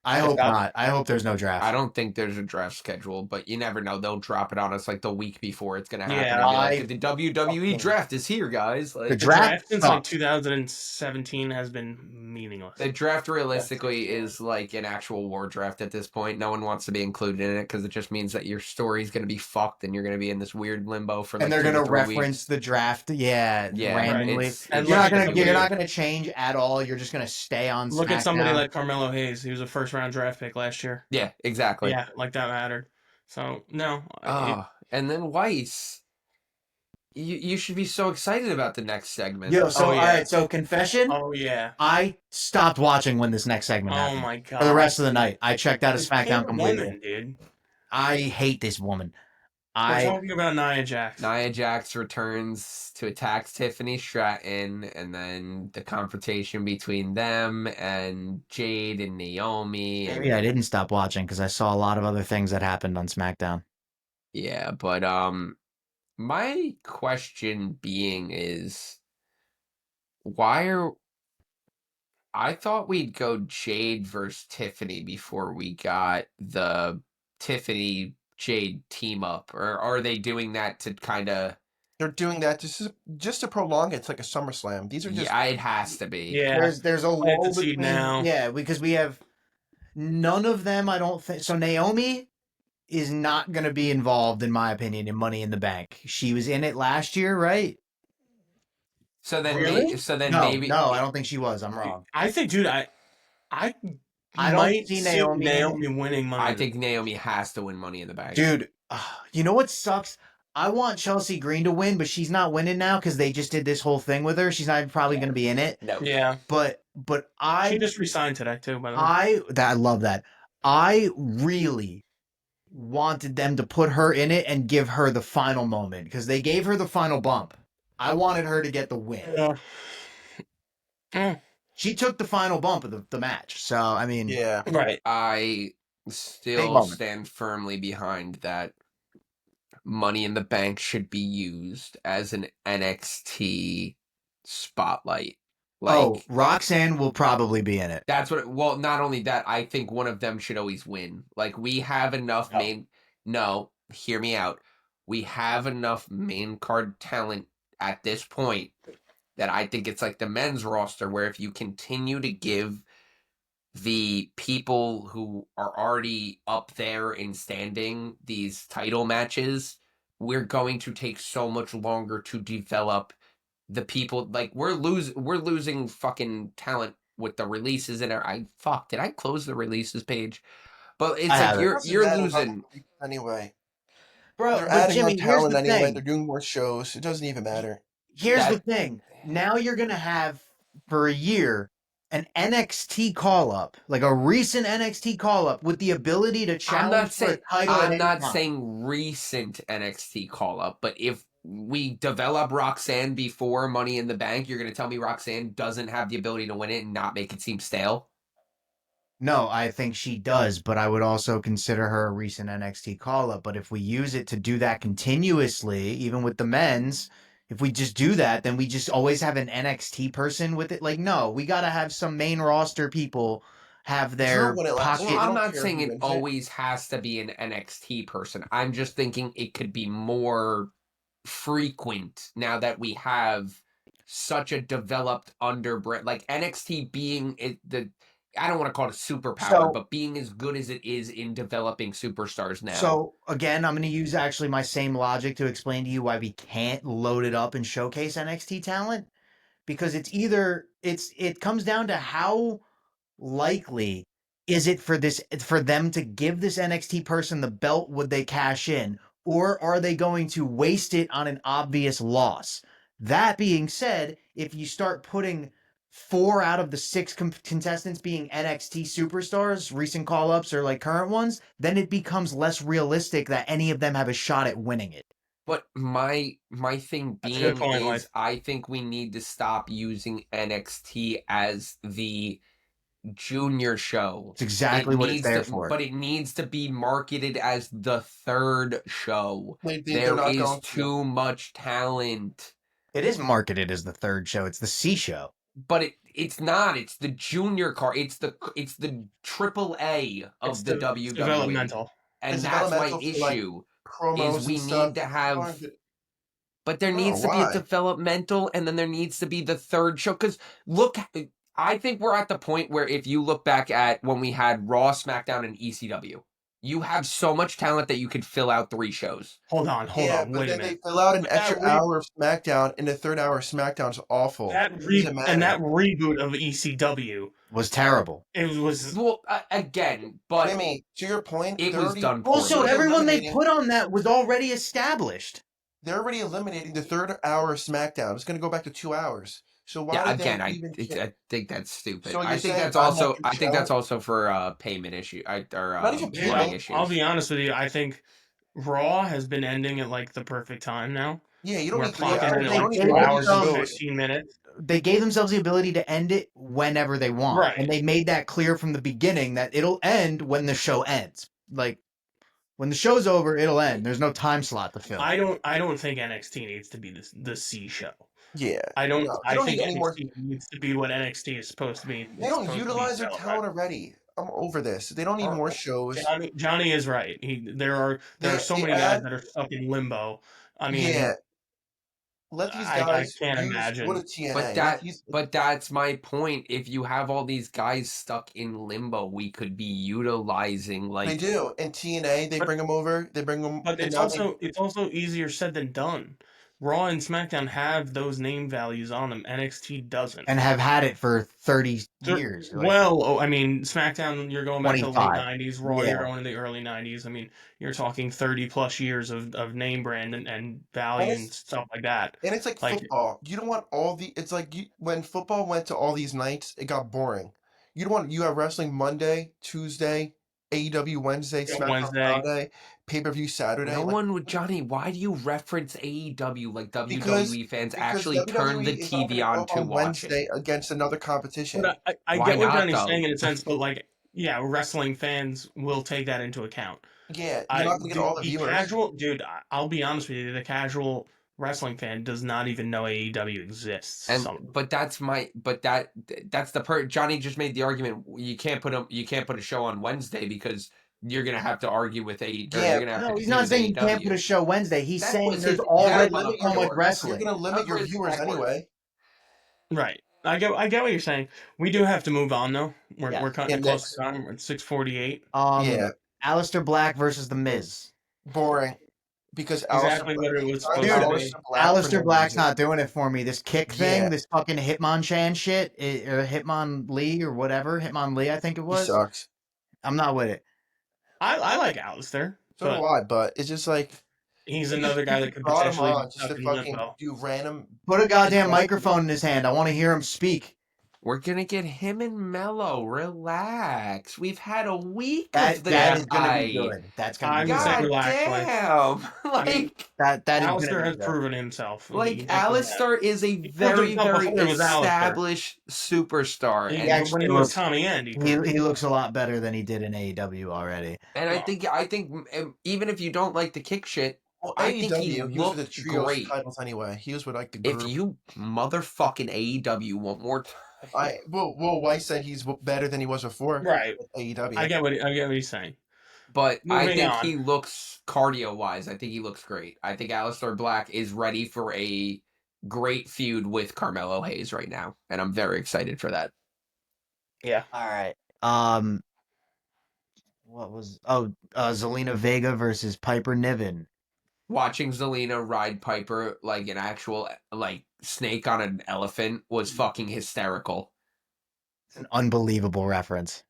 Speaker 3: I hope not. I hope there's no draft.
Speaker 1: I don't think there's a draft schedule, but you never know. They'll drop it on us like the week before it's gonna happen.
Speaker 2: Yeah,
Speaker 1: and be like, the WWE draft is here, guys. Like,
Speaker 3: The
Speaker 2: The draft since like
Speaker 3: sucks.
Speaker 2: 2017 has been meaningless.
Speaker 1: the draft realistically is like an actual war draft at this point. No one wants to be included in it because it just means that your story's gonna be fucked and you're gonna be in this weird limbo for like
Speaker 3: And they're
Speaker 1: 2 to
Speaker 3: gonna
Speaker 1: 3
Speaker 3: reference
Speaker 1: weeks.
Speaker 3: the draft, randomly.
Speaker 2: And
Speaker 3: You're
Speaker 2: look
Speaker 3: not
Speaker 2: at
Speaker 3: gonna you're not gonna change at all. You're just gonna stay on.
Speaker 2: Look at somebody
Speaker 3: SmackDown.
Speaker 2: like Carmelo Hayes. He was a first round draft pick last year.
Speaker 1: Yeah, exactly.
Speaker 2: Yeah, like that mattered. So no.
Speaker 1: And then Weiss. You should be so excited about the next segment.
Speaker 3: Yo, so
Speaker 2: Oh, yeah.
Speaker 3: all right, so confession.
Speaker 2: Oh yeah.
Speaker 3: I stopped watching when this next segment
Speaker 2: Oh
Speaker 3: happened.
Speaker 2: my god.
Speaker 3: For the rest of the night, I checked out of
Speaker 2: This
Speaker 3: SmackDown
Speaker 2: poor
Speaker 3: completely.
Speaker 2: woman, dude.
Speaker 3: I hate this woman.
Speaker 2: We're talking about Nia Jax.
Speaker 1: Nia Jax returns to attack Tiffany Stratton, and then the confrontation between them and Jade and Naomi. And,
Speaker 3: Maybe I didn't stop watching because I saw a lot of other things that happened on SmackDown.
Speaker 1: yeah, but my question being is, I thought we'd go Jade versus Tiffany before we got the Tiffany Jade team up, or are they doing that to kind of?
Speaker 4: They're doing that just to prolong it. It's like a SummerSlam. These are just
Speaker 1: Yeah, it has to be.
Speaker 2: Yeah.
Speaker 3: There's a
Speaker 2: Plant the
Speaker 3: lull
Speaker 2: seed
Speaker 3: between
Speaker 2: now.
Speaker 3: yeah, because we have none of them. I don't think so. Naomi is not going to be involved, in my opinion, in Money in the Bank. She was in it last year, right?
Speaker 1: So then,
Speaker 2: Really?
Speaker 1: maybe
Speaker 3: No, I don't think she was. I'm wrong.
Speaker 2: I think, dude, I
Speaker 3: I don't
Speaker 2: might
Speaker 3: see
Speaker 2: see
Speaker 3: Naomi-
Speaker 2: winning money.
Speaker 1: I think Naomi has to win Money in the Bank.
Speaker 3: Dude, you know what sucks? I want Chelsea Green to win, but she's not winning now because they just did this whole thing with her. She's not probably going to be in it.
Speaker 1: No.
Speaker 2: Yeah.
Speaker 3: But
Speaker 2: She
Speaker 3: I
Speaker 2: just resigned today too, by the way.
Speaker 3: I love that. I really wanted them to put her in it and give her the final moment because they gave her the final bump. I wanted her to get the win. She took the final bump of the match. So, I mean,
Speaker 4: yeah.
Speaker 2: Right.
Speaker 1: I
Speaker 3: Big
Speaker 1: still
Speaker 3: moment.
Speaker 1: stand firmly behind that Money in the Bank should be used as an NXT spotlight. Like,
Speaker 3: Roxanne will probably be in it.
Speaker 1: that's what. Well, not only that, I think one of them should always win. Like, we have enough No, hear me out. We have enough main card talent at this point that I think it's like the men's roster, where if you continue to give the people who are already up there in standing these title matches, we're going to take so much longer to develop the people. Like, we're losing fucking talent with the releases in there. Did I close the releases page? But it's
Speaker 3: I
Speaker 1: like
Speaker 3: have
Speaker 1: you're losing.
Speaker 4: Anyway.
Speaker 3: Bro,
Speaker 4: They're
Speaker 3: but
Speaker 4: adding
Speaker 3: Jimmy,
Speaker 4: on
Speaker 3: here's
Speaker 4: talent
Speaker 3: the
Speaker 4: anyway.
Speaker 3: thing.
Speaker 4: They're doing more shows. It doesn't even matter.
Speaker 3: Here's the thing. Now you're going to have, for a year, an NXT call-up, like a recent NXT call-up with the ability to challenge for a title at
Speaker 1: I'm
Speaker 3: any
Speaker 1: not
Speaker 3: time.
Speaker 1: saying recent NXT call up, but if we develop Roxanne before Money in the Bank. You're going to tell me Roxanne doesn't have the ability to win it and not make it seem stale?
Speaker 3: No, I think she does, but I would also consider her a recent NXT call-up. But if we use it to do that continuously, even with the men's, if we just do that, then we just always have an NXT person with it. Like, no, we got to have some main roster people have their
Speaker 4: when it lasts.
Speaker 3: pocket.
Speaker 1: Well, I'm
Speaker 4: don't
Speaker 1: not
Speaker 4: care
Speaker 1: saying
Speaker 4: who
Speaker 1: it
Speaker 4: wins it.
Speaker 1: always has to be an NXT person. I'm just thinking it could be more frequent now that we have such a developed underbrand, like NXT being I don't want to call it a superpower,
Speaker 3: So-
Speaker 1: but being as good as it is in developing superstars now.
Speaker 3: So again, I'm going to use actually my same logic to explain to you why we can't load it up and showcase NXT talent, because it comes down to how likely is it for them to give this NXT person the belt? Would they cash in, or are they going to waste it on an obvious loss? That being said, if you start putting 4 out of the 6 contestants being NXT superstars, recent call-ups or like current ones, then it becomes less realistic that any of them have a shot at winning it.
Speaker 1: But my thing
Speaker 2: That's a good
Speaker 1: being
Speaker 2: point,
Speaker 1: is
Speaker 2: Mike.
Speaker 1: I think we need to stop using NXT as the junior show.
Speaker 3: It's exactly what it's there for.
Speaker 1: But it needs to be marketed as the third show.
Speaker 4: They're
Speaker 1: There
Speaker 4: not
Speaker 1: is
Speaker 4: going to.
Speaker 1: too much talent.
Speaker 3: It is marketed as the third show. It's the C show.
Speaker 1: But it's not. It's the junior card. It's the triple A of
Speaker 2: It's
Speaker 1: the
Speaker 2: de-
Speaker 1: WWE.
Speaker 2: it's developmental.
Speaker 1: And
Speaker 4: It's
Speaker 1: that's my
Speaker 4: developmental for, like,
Speaker 1: issue.
Speaker 4: Promos
Speaker 1: is we
Speaker 4: and stuff.
Speaker 1: need to have. But there
Speaker 4: Oh,
Speaker 1: needs to be a
Speaker 4: why?
Speaker 1: developmental, and then there needs to be the third show. Because look, I think we're at the point where if you look back at when we had Raw, SmackDown, and ECW, you have so much talent that you could fill out 3 shows.
Speaker 2: Hold on,
Speaker 4: But
Speaker 2: wait a
Speaker 4: then
Speaker 2: minute.
Speaker 4: they fill out an
Speaker 2: But that
Speaker 4: extra hour of SmackDown, and the third hour of SmackDown's awful.
Speaker 2: That
Speaker 4: Doesn't matter.
Speaker 2: and that reboot of ECW
Speaker 3: Was terrible.
Speaker 2: it was
Speaker 1: Well, again, but
Speaker 4: Jimmy, to your point,
Speaker 1: it
Speaker 4: they're
Speaker 1: was
Speaker 4: already-
Speaker 1: done
Speaker 3: Also,
Speaker 1: poorly.
Speaker 3: everyone they
Speaker 4: eliminating-
Speaker 3: put on that was already established.
Speaker 4: They're already eliminating the third hour of SmackDown. It's going to go back to 2 hours. So why?
Speaker 1: Yeah,
Speaker 4: would
Speaker 1: again,
Speaker 4: they
Speaker 1: I
Speaker 4: even care?
Speaker 1: I think that's stupid.
Speaker 4: So you're
Speaker 1: I think
Speaker 4: saying
Speaker 1: that's
Speaker 4: I'm
Speaker 1: also
Speaker 4: not gonna
Speaker 1: that's
Speaker 4: show?
Speaker 1: also for payment issue.
Speaker 4: Not even
Speaker 2: Dude,
Speaker 1: money
Speaker 4: payment.
Speaker 1: issues.
Speaker 2: I'll be honest with you. I think Raw has been ending at like the perfect time now.
Speaker 4: Yeah, you don't
Speaker 2: We're
Speaker 4: need 3
Speaker 2: clocking
Speaker 4: hours.
Speaker 2: in
Speaker 4: You
Speaker 2: at
Speaker 4: don't
Speaker 2: like
Speaker 4: need
Speaker 2: 2
Speaker 3: they
Speaker 2: hours and
Speaker 3: don't-
Speaker 2: 15 minutes.
Speaker 3: They gave themselves the ability to end it whenever they want.
Speaker 2: Right.
Speaker 3: And they made that clear from the beginning that it'll end when the show ends. Like, when the show's over, it'll end. There's no time slot to fill.
Speaker 2: I don't think NXT needs to be the C show.
Speaker 4: Yeah.
Speaker 2: I don't.
Speaker 4: No, you
Speaker 2: I
Speaker 4: don't
Speaker 2: think
Speaker 4: need any more-
Speaker 2: NXT needs to be what NXT is supposed to be.
Speaker 4: They
Speaker 2: It's
Speaker 4: don't
Speaker 2: supposed to be
Speaker 4: utilize their
Speaker 2: developed.
Speaker 4: talent already. I'm over this. They don't need more shows.
Speaker 2: Johnny is right. There are so
Speaker 4: They
Speaker 2: many guys
Speaker 4: add-
Speaker 2: that are stuck in limbo. I mean,
Speaker 4: Yeah. Let these
Speaker 2: I
Speaker 4: guys
Speaker 2: can't
Speaker 4: use
Speaker 2: imagine.
Speaker 4: go to TNA.
Speaker 1: But that's my point. If you have all these guys stuck in limbo, we could be utilizing like
Speaker 4: they do. In TNA, they
Speaker 2: But-
Speaker 4: bring them over. They bring them.
Speaker 2: But it's also easier said than done. Raw and SmackDown have those name values on them. NXT doesn't.
Speaker 3: And have had it for 30
Speaker 2: They're-
Speaker 3: years. Like,
Speaker 2: Well, I mean, SmackDown, you're going back to the late
Speaker 3: 25.
Speaker 2: 90s. Raw,
Speaker 3: Yeah.
Speaker 2: you're going to the early 90s. I mean, you're talking 30 plus years of name brand and value and stuff like that.
Speaker 4: And it's like,
Speaker 2: Like-
Speaker 4: football. You don't want all the. It's like when football went to all these nights, it got boring. You don't want. You have wrestling Monday, Tuesday, AEW Wednesday,
Speaker 2: Yeah,
Speaker 4: SmackDown
Speaker 2: Wednesday.
Speaker 4: Friday, pay-per-view Saturday.
Speaker 1: no
Speaker 4: like-
Speaker 1: one would. Johnny, why do you reference AEW like WWE
Speaker 4: Because-
Speaker 1: fans
Speaker 4: because
Speaker 1: actually turn the
Speaker 4: WWE is not
Speaker 1: TV
Speaker 4: gonna
Speaker 1: on
Speaker 4: go
Speaker 1: to watch
Speaker 4: Wednesday
Speaker 1: it?
Speaker 4: against another competition.
Speaker 2: But I
Speaker 1: Why
Speaker 2: get what
Speaker 1: not,
Speaker 2: Johnny's
Speaker 1: though?
Speaker 2: saying in a sense, but like, yeah, wrestling fans will take that into account.
Speaker 4: Yeah, you're not gonna get all the viewers.
Speaker 2: Casual, dude, I'll be honest with you, the casual wrestling fan does not even know AEW exists.
Speaker 1: And
Speaker 2: Some-
Speaker 1: but that's that's the part. Johnny just made the argument. You can't put a show on Wednesday because you're gonna have to argue with AEW.
Speaker 4: Yeah,
Speaker 1: You're gonna have
Speaker 3: No,
Speaker 1: to
Speaker 3: he's
Speaker 1: do
Speaker 3: not
Speaker 1: with
Speaker 3: saying you can't
Speaker 1: AEW.
Speaker 3: put a show Wednesday. He's
Speaker 1: That
Speaker 3: saying
Speaker 1: was
Speaker 3: there's
Speaker 1: his-
Speaker 3: already
Speaker 1: that was
Speaker 3: so much
Speaker 1: your-
Speaker 3: wrestling.
Speaker 4: You're gonna limit your
Speaker 1: Cover his
Speaker 4: viewers
Speaker 1: backward.
Speaker 4: anyway.
Speaker 2: Right. I get what you're saying. We do have to move on though. We're
Speaker 3: Yeah.
Speaker 2: cutting
Speaker 4: Yeah,
Speaker 2: close
Speaker 4: next.
Speaker 2: to time. We're at 6:48.
Speaker 4: Yeah.
Speaker 3: Aleister Black versus The Miz.
Speaker 4: Boring. Because
Speaker 2: Exactly what it was supposed
Speaker 3: to
Speaker 2: be.
Speaker 3: Aleister Black's not doing it for me. This kick thing,
Speaker 4: Yeah.
Speaker 3: this fucking Hitmonchan shit, or Hitmonlee or whatever, Hitmonlee I think it
Speaker 4: He
Speaker 3: was.
Speaker 4: sucks.
Speaker 3: I'm not with it.
Speaker 2: I like Alistair,
Speaker 4: So do I, but it's just like
Speaker 2: he's another guy that could
Speaker 4: brought him
Speaker 2: potentially
Speaker 4: on
Speaker 2: be
Speaker 4: just
Speaker 2: stuck
Speaker 4: to
Speaker 2: in
Speaker 4: fucking
Speaker 2: limbo.
Speaker 4: do random.
Speaker 3: Put a goddamn microphone in his hand. I want to hear him speak.
Speaker 1: We're gonna get him and Mello. Relax. We've had a week of the
Speaker 3: That is gonna
Speaker 1: guy.
Speaker 3: be good. That's gonna
Speaker 2: I
Speaker 3: be
Speaker 2: would say
Speaker 3: good.
Speaker 1: God
Speaker 2: relax, boys.
Speaker 1: damn. Like
Speaker 3: That is
Speaker 2: Alistair
Speaker 3: gonna be
Speaker 2: has
Speaker 3: good.
Speaker 2: proven himself.
Speaker 1: like Alistar is a
Speaker 2: He proved
Speaker 1: very,
Speaker 2: himself
Speaker 1: very
Speaker 2: before he was Alistair.
Speaker 1: established superstar.
Speaker 2: He,
Speaker 1: And
Speaker 3: actually
Speaker 2: when he was
Speaker 3: looks-
Speaker 2: Tommy End,
Speaker 3: He looks a lot better than he did in AEW already.
Speaker 1: and I think even if you don't like the kick shit,
Speaker 4: Well,
Speaker 1: I think he
Speaker 4: AEW, he was with the
Speaker 1: looked
Speaker 4: trios
Speaker 1: great.
Speaker 4: titles anyway. He was with like the
Speaker 1: If
Speaker 4: group.
Speaker 1: you motherfucking AEW one more time.
Speaker 4: Will White said he's better than he was before.
Speaker 2: right.
Speaker 4: With AEW.
Speaker 2: I get what he's saying.
Speaker 1: But I
Speaker 2: Moving
Speaker 1: think
Speaker 2: on.
Speaker 1: he looks cardio-wise. I think he looks great. I think Aleister Black is ready for a great feud with Carmelo Hayes right now, and I'm very excited for that.
Speaker 2: Yeah.
Speaker 3: All right. What was Zelina Vega versus Piper Niven.
Speaker 1: Watching Zelina ride Piper like an actual like snake on an elephant was fucking hysterical.
Speaker 3: It's an unbelievable reference.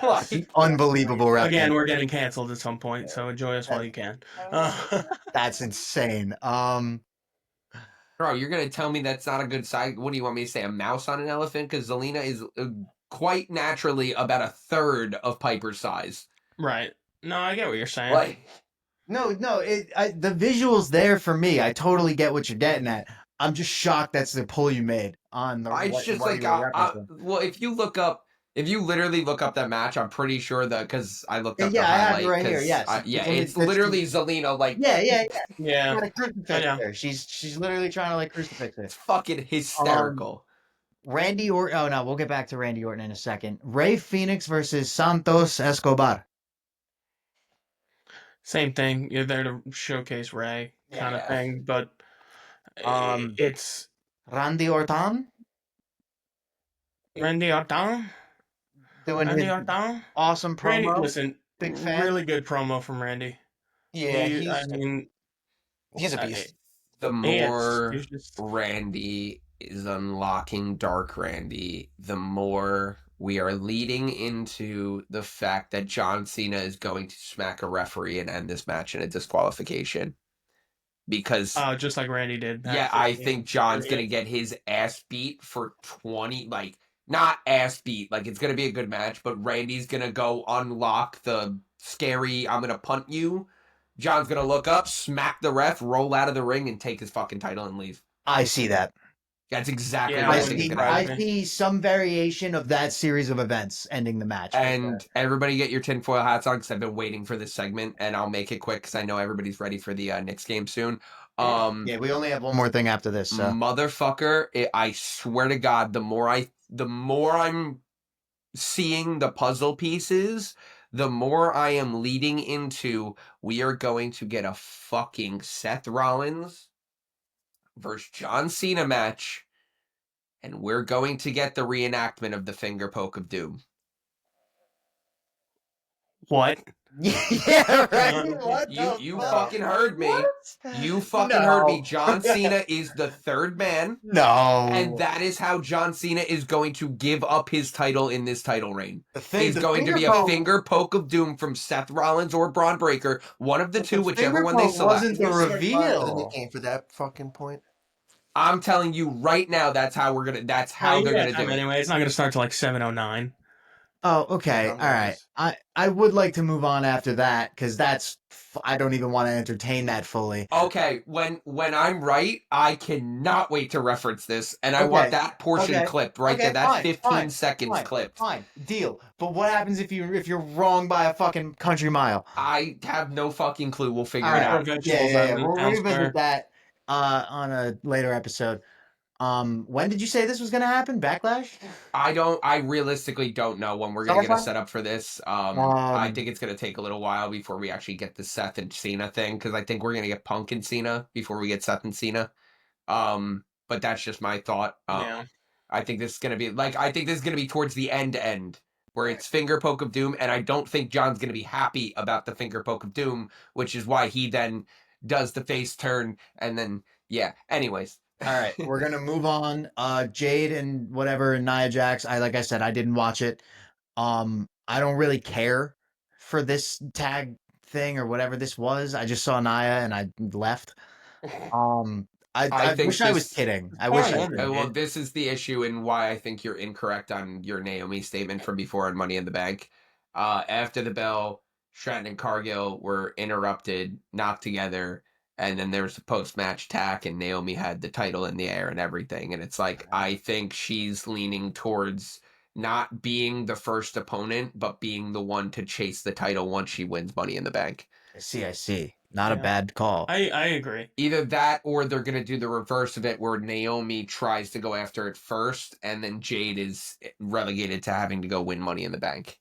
Speaker 1: Like,
Speaker 3: Unbelievable reference.
Speaker 2: Again, we're getting canceled at some point, so enjoy us while you can.
Speaker 3: That's insane.
Speaker 1: bro, you're gonna tell me that's not a good side? What do you want me to say? A mouse on an elephant? Because Zelina is quite naturally about a third of Piper's size.
Speaker 2: Right. No, I get what you're saying.
Speaker 1: Like,
Speaker 3: No, the visuals there for me. I totally get what you're getting at. I'm just shocked that's the pull you made on the.
Speaker 1: it's just like, well, if you literally look up that match, I'm pretty sure that because I looked up the
Speaker 3: I have
Speaker 1: highlight.
Speaker 3: it right here.
Speaker 1: 'cause
Speaker 3: Yes,
Speaker 1: it's literally Zelina. Like,
Speaker 3: yeah.
Speaker 2: Yeah.
Speaker 3: Trying to crucifix
Speaker 2: Yeah.
Speaker 3: her. She's literally trying to like crucifix her.
Speaker 1: it's fucking hysterical.
Speaker 3: Randy Orton. Oh no, we'll get back to Randy Orton in a second. Ray Phoenix versus Santos Escobar.
Speaker 2: Same thing. You're there to showcase Ray, kind of thing. But it's
Speaker 3: Randy Orton
Speaker 2: Randy Orton.
Speaker 3: doing
Speaker 2: Randy
Speaker 3: his
Speaker 2: Orton.
Speaker 3: awesome
Speaker 2: Randy,
Speaker 3: promo.
Speaker 2: listen,
Speaker 3: Big fan.
Speaker 2: really good promo from Randy.
Speaker 4: Yeah,
Speaker 2: He's
Speaker 4: a beast.
Speaker 1: The
Speaker 2: He is.
Speaker 1: more
Speaker 2: He's just-
Speaker 1: Randy is unlocking Dark Randy, the more we are leading into the fact that John Cena is going to smack a referee and end this match in a disqualification. Because
Speaker 2: just like Randy did.
Speaker 1: yeah, I think John's gonna get his ass beat for 20, like not ass beat, like it's gonna be a good match, but Randy's gonna go unlock the scary I'm gonna punt you. John's gonna look up, smack the ref, roll out of the ring, and take his fucking title and leave.
Speaker 3: I see that.
Speaker 1: That's exactly
Speaker 2: Yeah,
Speaker 1: what
Speaker 2: I
Speaker 1: I think is
Speaker 2: see-
Speaker 1: gonna happen.
Speaker 3: I see some variation of that series of events ending the match.
Speaker 1: And everybody get your tinfoil hats on because I've been waiting for this segment, and I'll make it quick because I know everybody's ready for the Knicks game soon.
Speaker 3: Yeah, we only have one more thing after this. So.
Speaker 1: Motherfucker, I swear to God, the more I'm seeing the puzzle pieces, the more I am leading into we are going to get a fucking Seth Rollins versus John Cena match, and we're going to get the reenactment of the finger poke of doom.
Speaker 2: What?
Speaker 3: Yeah, right. What
Speaker 1: You fucking heard me.
Speaker 3: What?
Speaker 1: You fucking heard me. John Cena is the third man.
Speaker 3: No.
Speaker 1: And that is how John Cena is going to give up his title in this title reign. It's going to be a finger poke of doom from Seth Rollins or Braun Breaker, one of the two, whichever one they select.
Speaker 3: Wasn't the reveal.
Speaker 4: Nickname for that fucking point.
Speaker 1: I'm telling you right now, that's how they're gonna do it.
Speaker 2: Anyway, it's not gonna start till like 7:09.
Speaker 3: Oh, okay. All right. I would like to move on after that because I don't even want to entertain that fully.
Speaker 1: Okay, when I'm right, I cannot wait to reference this, and I want that portion clipped right there. That's 15 seconds clipped.
Speaker 3: Fine, deal. But what happens if you're wrong by a fucking country mile?
Speaker 1: I have no fucking clue. We'll figure it out.
Speaker 3: Yeah. We'll revisit that on a later episode. When did you say this was going to happen? Backlash?
Speaker 1: I realistically don't know when we're going to get a setup for this. I think it's going to take a little while before we actually get the Seth and Cena thing, because I think we're going to get Punk and Cena before we get Seth and Cena. But that's just my thought. I think this is going to be towards the end where it's finger poke of doom, and I don't think John's going to be happy about the finger poke of doom, which is why he then does the face turn, and then anyways.
Speaker 3: All right, we're gonna move on. Jade and whatever and Nia Jax. Like I said, I didn't watch it. I don't really care for this tag thing or whatever this was. I just saw Nia and I left. I
Speaker 1: think
Speaker 3: wish I was
Speaker 1: this.
Speaker 3: kidding. I wish I was
Speaker 2: Well,
Speaker 3: kidding.
Speaker 1: Well, this is the issue and why I think you're incorrect on your Naomi statement from before on Money in the Bank. After the bell, Stratton and Cargill were interrupted, knocked together, and then there was a post-match tack, and Naomi had the title in the air and everything. And it's like, I think she's leaning towards not being the first opponent, but being the one to chase the title once she wins Money in the Bank.
Speaker 3: I see. Not a
Speaker 2: Yeah.
Speaker 3: bad call.
Speaker 2: I agree.
Speaker 1: Either that or they're going to do the reverse of it where Naomi tries to go after it first and then Jade is relegated to having to go win Money in the Bank.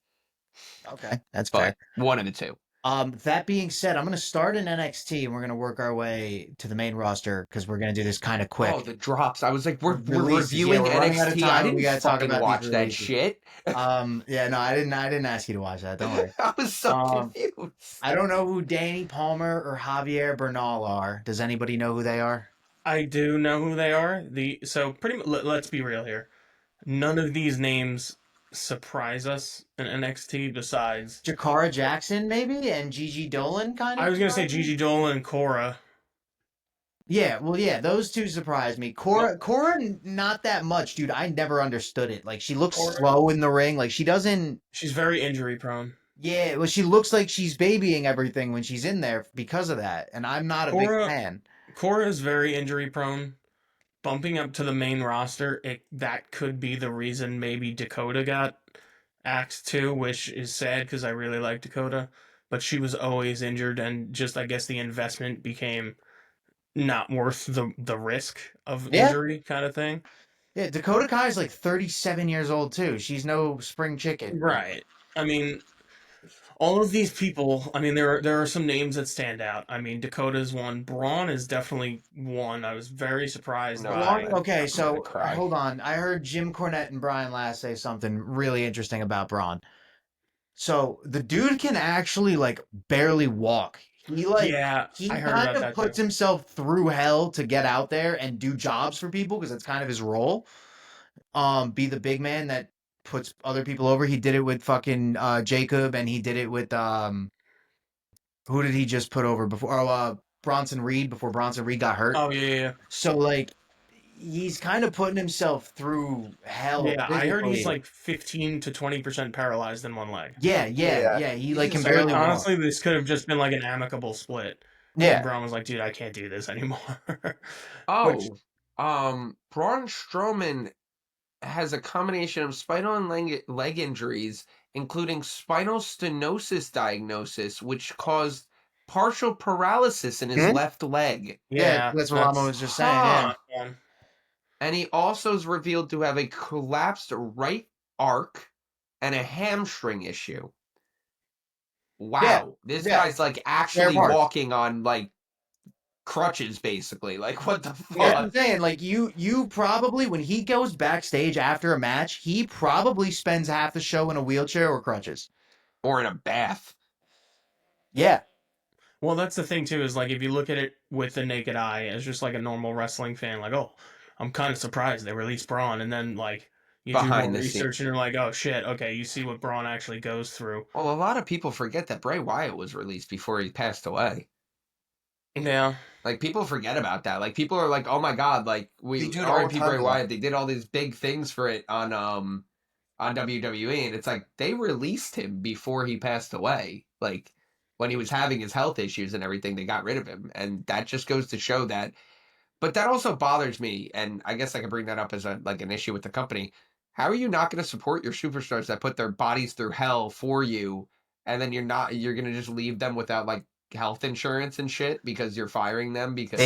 Speaker 3: Okay, that's
Speaker 1: But
Speaker 3: fair.
Speaker 1: one of the two.
Speaker 3: That being said, I'm going to start in NXT and we're going to work our way to the main roster because we're going to do this kind of quick.
Speaker 1: Oh, the drops. I was like, we're
Speaker 3: Releases.
Speaker 1: reviewing
Speaker 3: Yeah, we're running out of
Speaker 1: NXT.
Speaker 3: time
Speaker 1: I
Speaker 3: and we
Speaker 1: didn't
Speaker 3: gotta talk
Speaker 1: fucking
Speaker 3: about
Speaker 1: watch
Speaker 3: these
Speaker 1: that
Speaker 3: releases.
Speaker 1: shit.
Speaker 3: Yeah, no, I didn't ask you to watch that. Don't worry.
Speaker 1: I was so confused.
Speaker 3: I don't know who Danny Palmer or Javier Bernal are. Does anybody know who they are?
Speaker 2: I do know who they are. So pretty much, let's be real here. None of these names surprise us in NXT besides.
Speaker 3: Jakara Jackson, maybe, and Gigi Dolan, kind of.
Speaker 2: I was gonna say Gigi Dolan and Cora.
Speaker 3: Yeah, well, yeah, those two surprised me. Cora, not that much, dude. I never understood it. Like, she looks
Speaker 2: Cora-
Speaker 3: slow in the ring. Like, she doesn't.
Speaker 2: She's very injury prone.
Speaker 3: Yeah, well, she looks like she's babying everything when she's in there because of that, and I'm not a big fan.
Speaker 2: Cora is very injury prone. Bumping up to the main roster, that could be the reason maybe Dakota got axed too, which is sad because I really like Dakota, but she was always injured, and just I guess the investment became not worth the risk of injury kind of thing.
Speaker 3: Yeah, Dakota Kai's like 37 years old too. She's no spring chicken.
Speaker 2: Right. I mean, all of these people, I mean, there are some names that stand out. I mean, Dakota's one. Braun is definitely one. I was very surprised by.
Speaker 3: Okay, so
Speaker 1: gonna cry.
Speaker 3: hold on. I heard Jim Cornette and Brian Last say something really interesting about Braun. So the dude can actually like barely walk. He
Speaker 2: Yeah,
Speaker 3: he
Speaker 2: I heard
Speaker 3: kind
Speaker 2: about
Speaker 3: of
Speaker 2: that
Speaker 3: puts
Speaker 2: too.
Speaker 3: himself through hell to get out there and do jobs for people because that's kind of his role. Be the big man that puts other people over. He did it with fucking Jacob, and he did it with who did he just put over before? Oh, Bronson Reed before Bronson Reed got hurt.
Speaker 2: Oh yeah.
Speaker 3: So like he's kind of putting himself through hell.
Speaker 2: Yeah, I heard he's
Speaker 3: physically.
Speaker 2: like 15 to 20% paralyzed in one leg.
Speaker 3: Yeah. He like can barely walk.
Speaker 2: Honestly, this could have just been like an amicable split.
Speaker 3: Yeah.
Speaker 2: And Braun was like, dude, I can't do this anymore.
Speaker 1: Oh, Braun Strowman has a combination of spinal and leg injuries, including spinal stenosis diagnosis, which caused partial paralysis in his left leg.
Speaker 3: Yeah, that's what Lama was just saying. Yeah.
Speaker 1: And he also is revealed to have a collapsed right arc and a hamstring issue. Wow, this guy's like actually walking on like crutches, basically. Like, what the fuck?
Speaker 3: Yeah, I'm saying, like, you probably, when he goes backstage after a match, he probably spends half the show in a wheelchair or crutches.
Speaker 1: Or in a bath.
Speaker 3: Yeah.
Speaker 2: Well, that's the thing, too, is, like, if you look at it with the naked eye as just, like, a normal wrestling fan, like, oh, I'm kind of surprised they released Braun, and then, like, you do more research and you're like, oh, shit, okay, you see what Braun actually goes through.
Speaker 1: Well, a lot of people forget that Bray Wyatt was released before he passed away.
Speaker 2: Yeah.
Speaker 1: Like, people forget about that. Like, people are like, oh my god, like, we RIP Bray Wyatt, they did all these big things for it on WWE, and it's like, they released him before he passed away. Like, when he was having his health issues and everything, they got rid of him. And that just goes to show that. But that also bothers me, and I guess I can bring that up as an issue with the company. How are you not going to support your superstars that put their bodies through hell for you, and then you're going to just leave them without, like, health insurance and shit because you're firing them? Because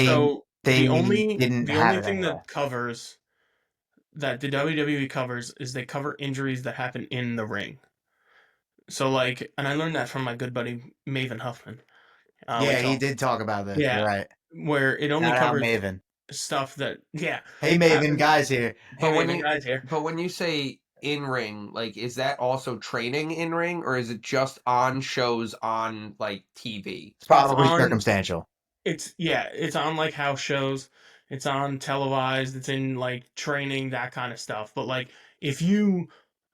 Speaker 2: the only thing that covers that the WWE covers is they cover injuries that happen in the ring. So, like, and I learned that from my good buddy Maven Huffman.
Speaker 3: He did talk about this. Yeah, right.
Speaker 2: Where it only covers
Speaker 3: Maven
Speaker 2: stuff that
Speaker 3: Hey, Maven Guys here.
Speaker 1: But when you say in ring, like, is that also training in ring, or is it just on shows on like TV?
Speaker 3: It's probably circumstantial.
Speaker 2: It's on like house shows. It's on televised. It's in like training, that kind of stuff. But like, if you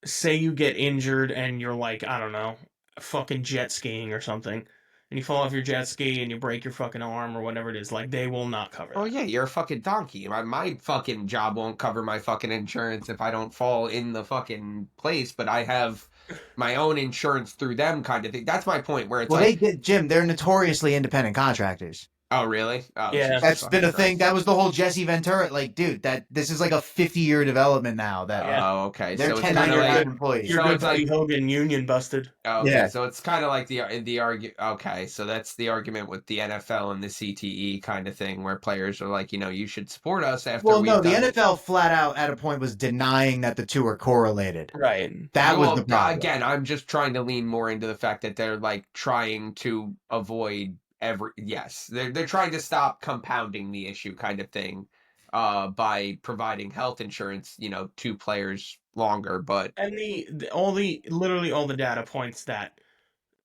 Speaker 2: say you get injured and you're like, I don't know, fucking jet skiing or something, and you fall off your jet ski and you break your fucking arm or whatever it is, like they will not cover
Speaker 1: Oh
Speaker 2: that.
Speaker 1: yeah, you're a fucking donkey. My fucking job won't cover my fucking insurance if I don't fall in the fucking place, but I have my own insurance through them kind of thing. That's my point where it's
Speaker 3: Well,
Speaker 1: like,
Speaker 3: Jim, they're notoriously independent contractors.
Speaker 1: oh really? Oh
Speaker 2: Yeah.
Speaker 1: Jesus
Speaker 3: That's been
Speaker 1: fucking
Speaker 3: a thing.
Speaker 1: Christ.
Speaker 3: That was the whole Jesse Ventura. Like, dude, this is like a 50-year development now. That
Speaker 2: Yeah.
Speaker 1: Oh, okay.
Speaker 3: they're
Speaker 1: So it's kind of
Speaker 3: 1099
Speaker 1: like,
Speaker 3: employees.
Speaker 2: Your
Speaker 1: so
Speaker 2: good
Speaker 1: it's like,
Speaker 2: buddy Hogan union busted.
Speaker 1: okay,
Speaker 3: Yeah.
Speaker 1: so it's kind of like the argue. Okay, so that's the argument with the NFL and the CTE kind of thing, where players are like, you should support us after
Speaker 3: Well,
Speaker 1: we've
Speaker 3: no, the
Speaker 1: done it.
Speaker 3: NFL flat out at a point was denying that the two are correlated.
Speaker 2: Right.
Speaker 3: That was
Speaker 1: Well,
Speaker 3: the problem.
Speaker 1: again, I'm just trying to lean more into the fact that they're like trying to avoid they're trying to stop compounding the issue kind of thing, by providing health insurance, to players longer, but
Speaker 2: And literally all the data points that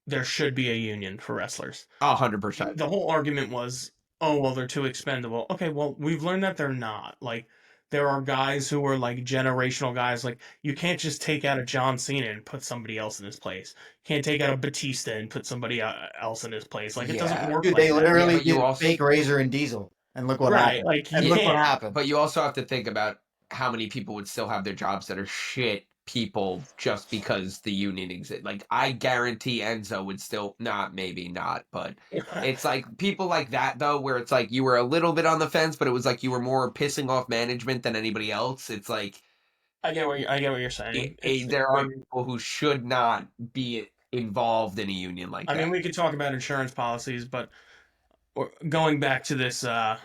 Speaker 2: there should be a union for wrestlers.
Speaker 1: 100%.
Speaker 2: The whole argument was, oh, well, they're too expendable. Okay, well, we've learned that they're not. Like, there are guys who are like generational guys. Like, you can't just take out a John Cena and put somebody else in his place. You can't take out a Batista and put somebody else in his place. Like, it doesn't
Speaker 1: Yeah.
Speaker 2: work
Speaker 3: Dude,
Speaker 2: like
Speaker 3: they
Speaker 2: that.
Speaker 3: literally
Speaker 1: but you
Speaker 3: did
Speaker 1: also-
Speaker 3: fake Razor and Diesel, and look what
Speaker 2: Right,
Speaker 3: happened.
Speaker 2: like,
Speaker 3: and
Speaker 2: you
Speaker 3: look what
Speaker 2: can't.
Speaker 3: happened.
Speaker 1: But you also have to think about how many people would still have their jobs that are shit people just because the union exists. Like, I guarantee Enzo would still maybe not, but it's like people like that though, where it's like you were a little bit on the fence, but it was like you were more pissing off management than anybody else. It's like
Speaker 2: I get what you're saying.
Speaker 1: there are people who should not be involved in a union like
Speaker 2: I
Speaker 1: that.
Speaker 2: mean, we could talk about insurance policies, but going back to this, the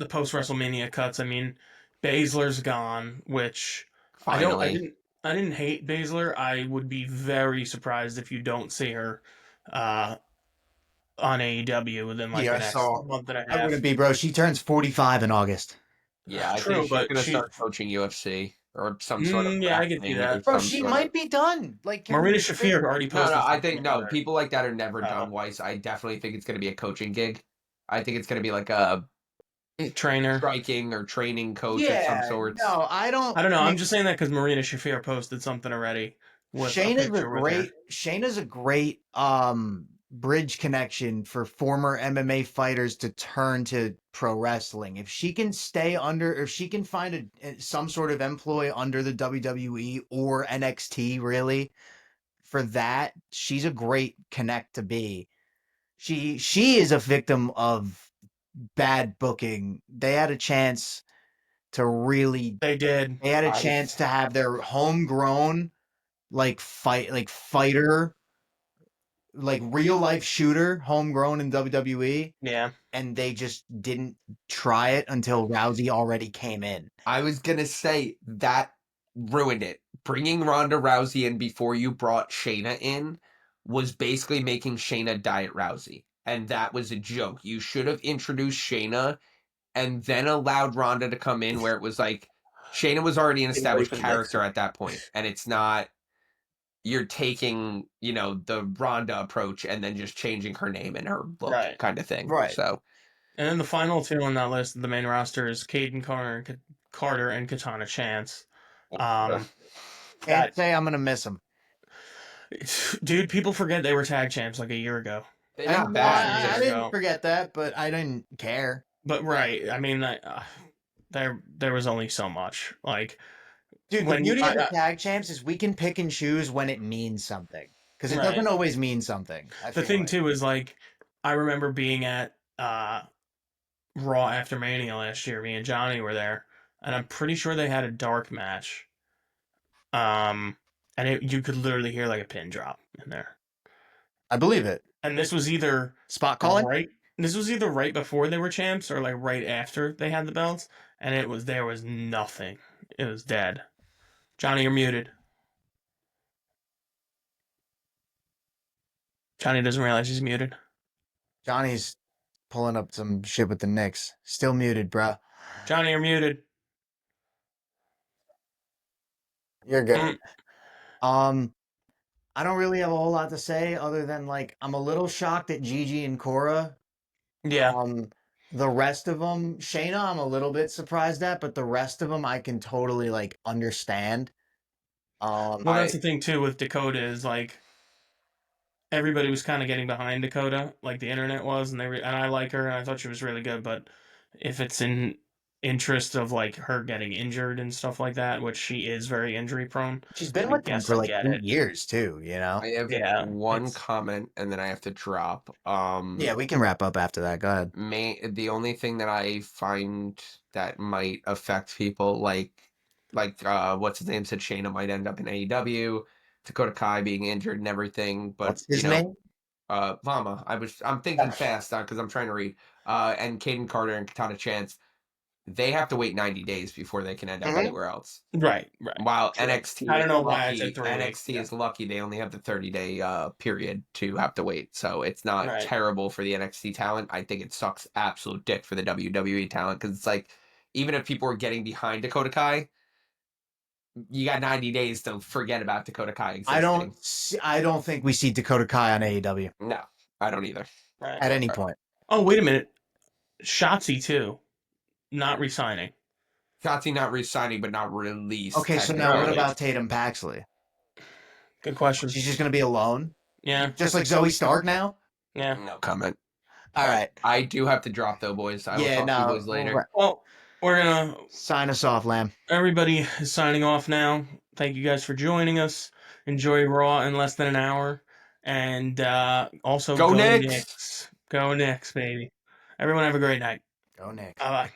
Speaker 2: post WrestleMania cuts. I mean, Baszler's gone, which
Speaker 1: Finally,
Speaker 2: I didn't hate Baszler. I would be very surprised if you don't see her on AEW within like
Speaker 4: Yeah,
Speaker 2: the
Speaker 4: I
Speaker 2: next
Speaker 4: saw.
Speaker 2: month and a
Speaker 3: I
Speaker 2: half.
Speaker 3: wouldn't be, bro. She turns 45 in August.
Speaker 1: yeah, I
Speaker 2: True,
Speaker 1: think she's
Speaker 2: but
Speaker 1: gonna
Speaker 2: she-
Speaker 1: start coaching UFC or some sort of
Speaker 2: yeah, I can see
Speaker 1: grappling
Speaker 2: that.
Speaker 1: or
Speaker 3: Bro,
Speaker 1: some
Speaker 3: she
Speaker 1: sort
Speaker 3: might
Speaker 1: of.
Speaker 3: be done. Like
Speaker 2: Marina Shafir already
Speaker 1: No,
Speaker 2: posted.
Speaker 1: no, I
Speaker 2: something
Speaker 1: think
Speaker 2: about
Speaker 1: no.
Speaker 2: her.
Speaker 1: People like that are never
Speaker 2: Oh.
Speaker 1: done, Weiss. I definitely think it's going to be a coaching gig. I think it's going to be like a
Speaker 2: Trainer.
Speaker 1: striking or training coach of some
Speaker 3: Yeah,
Speaker 1: sorts.
Speaker 3: no, I don't.
Speaker 2: I don't know. I'm just saying that because Marina Shafir posted something already with
Speaker 3: Shayna's
Speaker 2: a picture with her.
Speaker 3: Shayna's a great bridge connection for former MMA fighters to turn to pro wrestling. If she can if she can find some sort of employ under the WWE or NXT, really, for that, she's a great connect to be. She is a victim of bad booking. They had a chance to really.
Speaker 2: They did.
Speaker 3: They had a chance to have their homegrown fighter, like real life shooter, homegrown in WWE,
Speaker 2: Yeah.
Speaker 3: and they just didn't try it until Rousey already came in.
Speaker 1: I was going to say that ruined it. Bringing Ronda Rousey in before you brought Shayna in was basically making Shayna Diet Rousey. And that was a joke. You should have introduced Shayna and then allowed Ronda to come in where it was like Shayna was already an established character at that point, and it's not you're taking, the Ronda approach and then just changing her name and her look
Speaker 2: Right.
Speaker 1: kind of thing.
Speaker 3: Right.
Speaker 1: So,
Speaker 2: And then the final two on that list, the main roster, is Caden Carter and Katana Chance.
Speaker 3: Can't say I'm gonna miss them.
Speaker 2: Dude, people forget they were tag champs like a year ago.
Speaker 1: they're not bad.
Speaker 3: I
Speaker 2: years
Speaker 3: didn't
Speaker 2: ago.
Speaker 3: forget that, but I didn't care.
Speaker 2: But right, I mean, there was only so much. Like,
Speaker 3: Dude,
Speaker 2: when
Speaker 3: the beauty
Speaker 2: I-
Speaker 3: of the tag champs is we can pick and choose when it means something. Because it
Speaker 2: Right.
Speaker 3: doesn't always mean something.
Speaker 2: the thing too is like, I remember being at Raw After Mania last year. Me and Johnny were there, and I'm pretty sure they had a dark match. And you could literally hear like a pin drop in there.
Speaker 3: I believe it.
Speaker 2: And this was either
Speaker 3: Spot calling?
Speaker 2: right. This was either right before they were champs or like right after they had the belts, and there was nothing. It was dead. Johnny, you're muted. Johnny doesn't realize he's muted.
Speaker 3: Johnny's pulling up some shit with the Knicks. Still muted, bruh.
Speaker 2: Johnny, you're muted.
Speaker 3: You're good. I don't really have a whole lot to say other than like I'm a little shocked at Gigi and Cora.
Speaker 2: Yeah.
Speaker 3: The rest of them, Shayna, I'm a little bit surprised at, but the rest of them I can totally like understand.
Speaker 2: Well, that's the thing too with Dakota is like, everybody was kind of getting behind Dakota, like the internet was, and and I like her, and I thought she was really good. But if it's in interest of like her getting injured and stuff like that, which she is very injury prone,
Speaker 3: She's been
Speaker 2: I
Speaker 3: with them
Speaker 2: guess
Speaker 3: for
Speaker 2: I
Speaker 3: like
Speaker 2: get
Speaker 3: 8
Speaker 2: it.
Speaker 3: years too, you know?
Speaker 1: I have
Speaker 2: Yeah,
Speaker 1: one
Speaker 2: it's
Speaker 1: comment and then I have to drop.
Speaker 3: Yeah, we can wrap up after that. Go ahead.
Speaker 1: The only thing that I find that might affect people, like what's his name said, Shayna might end up in AEW, Dakota Kai being injured and everything, but
Speaker 3: What's his name?
Speaker 1: Lama. I'm thinking fast because I'm trying to read. And Caden Carter and Katana Chance, they have to wait 90 days before they can end up
Speaker 3: Mhm.
Speaker 1: anywhere else.
Speaker 2: right.
Speaker 1: While
Speaker 2: True.
Speaker 1: NXT
Speaker 2: I
Speaker 1: is
Speaker 2: don't know why I said
Speaker 1: lucky,
Speaker 2: 3 weeks.
Speaker 1: NXT is lucky they only have the 30-day period to have to wait. So it's not
Speaker 2: Right.
Speaker 1: terrible for the NXT talent. I think it sucks absolute dick for the WWE talent because it's like even if people are getting behind Dakota Kai, you got 90 days to forget about Dakota Kai existing.
Speaker 3: I don't think we see Dakota Kai on AEW
Speaker 1: No, I don't either.
Speaker 2: Right.
Speaker 3: at any point.
Speaker 2: Oh, wait a minute. Shotzi too, not resigning.
Speaker 1: Shotzi not re-signing, but not released.
Speaker 3: Okay, so now what
Speaker 1: Technically,
Speaker 3: about Tatum Paxley?
Speaker 2: Good question.
Speaker 3: She's just gonna be alone?
Speaker 2: Yeah.
Speaker 3: Just like Zoe Stark now?
Speaker 2: Yeah.
Speaker 1: no comment.
Speaker 3: All right.
Speaker 1: I do have to drop though, boys. I will
Speaker 3: Yeah,
Speaker 1: talk to you
Speaker 3: no.
Speaker 1: boys later.
Speaker 2: Well, we're gonna.
Speaker 3: Sign us off, Lamb.
Speaker 2: Everybody is signing off now. Thank you guys for joining us. Enjoy Raw in less than an hour, and also
Speaker 1: Go
Speaker 2: go
Speaker 1: Knicks!
Speaker 2: Knicks. Go Knicks, baby. Everyone have a great night.
Speaker 3: Go Nick.
Speaker 2: Bye bye.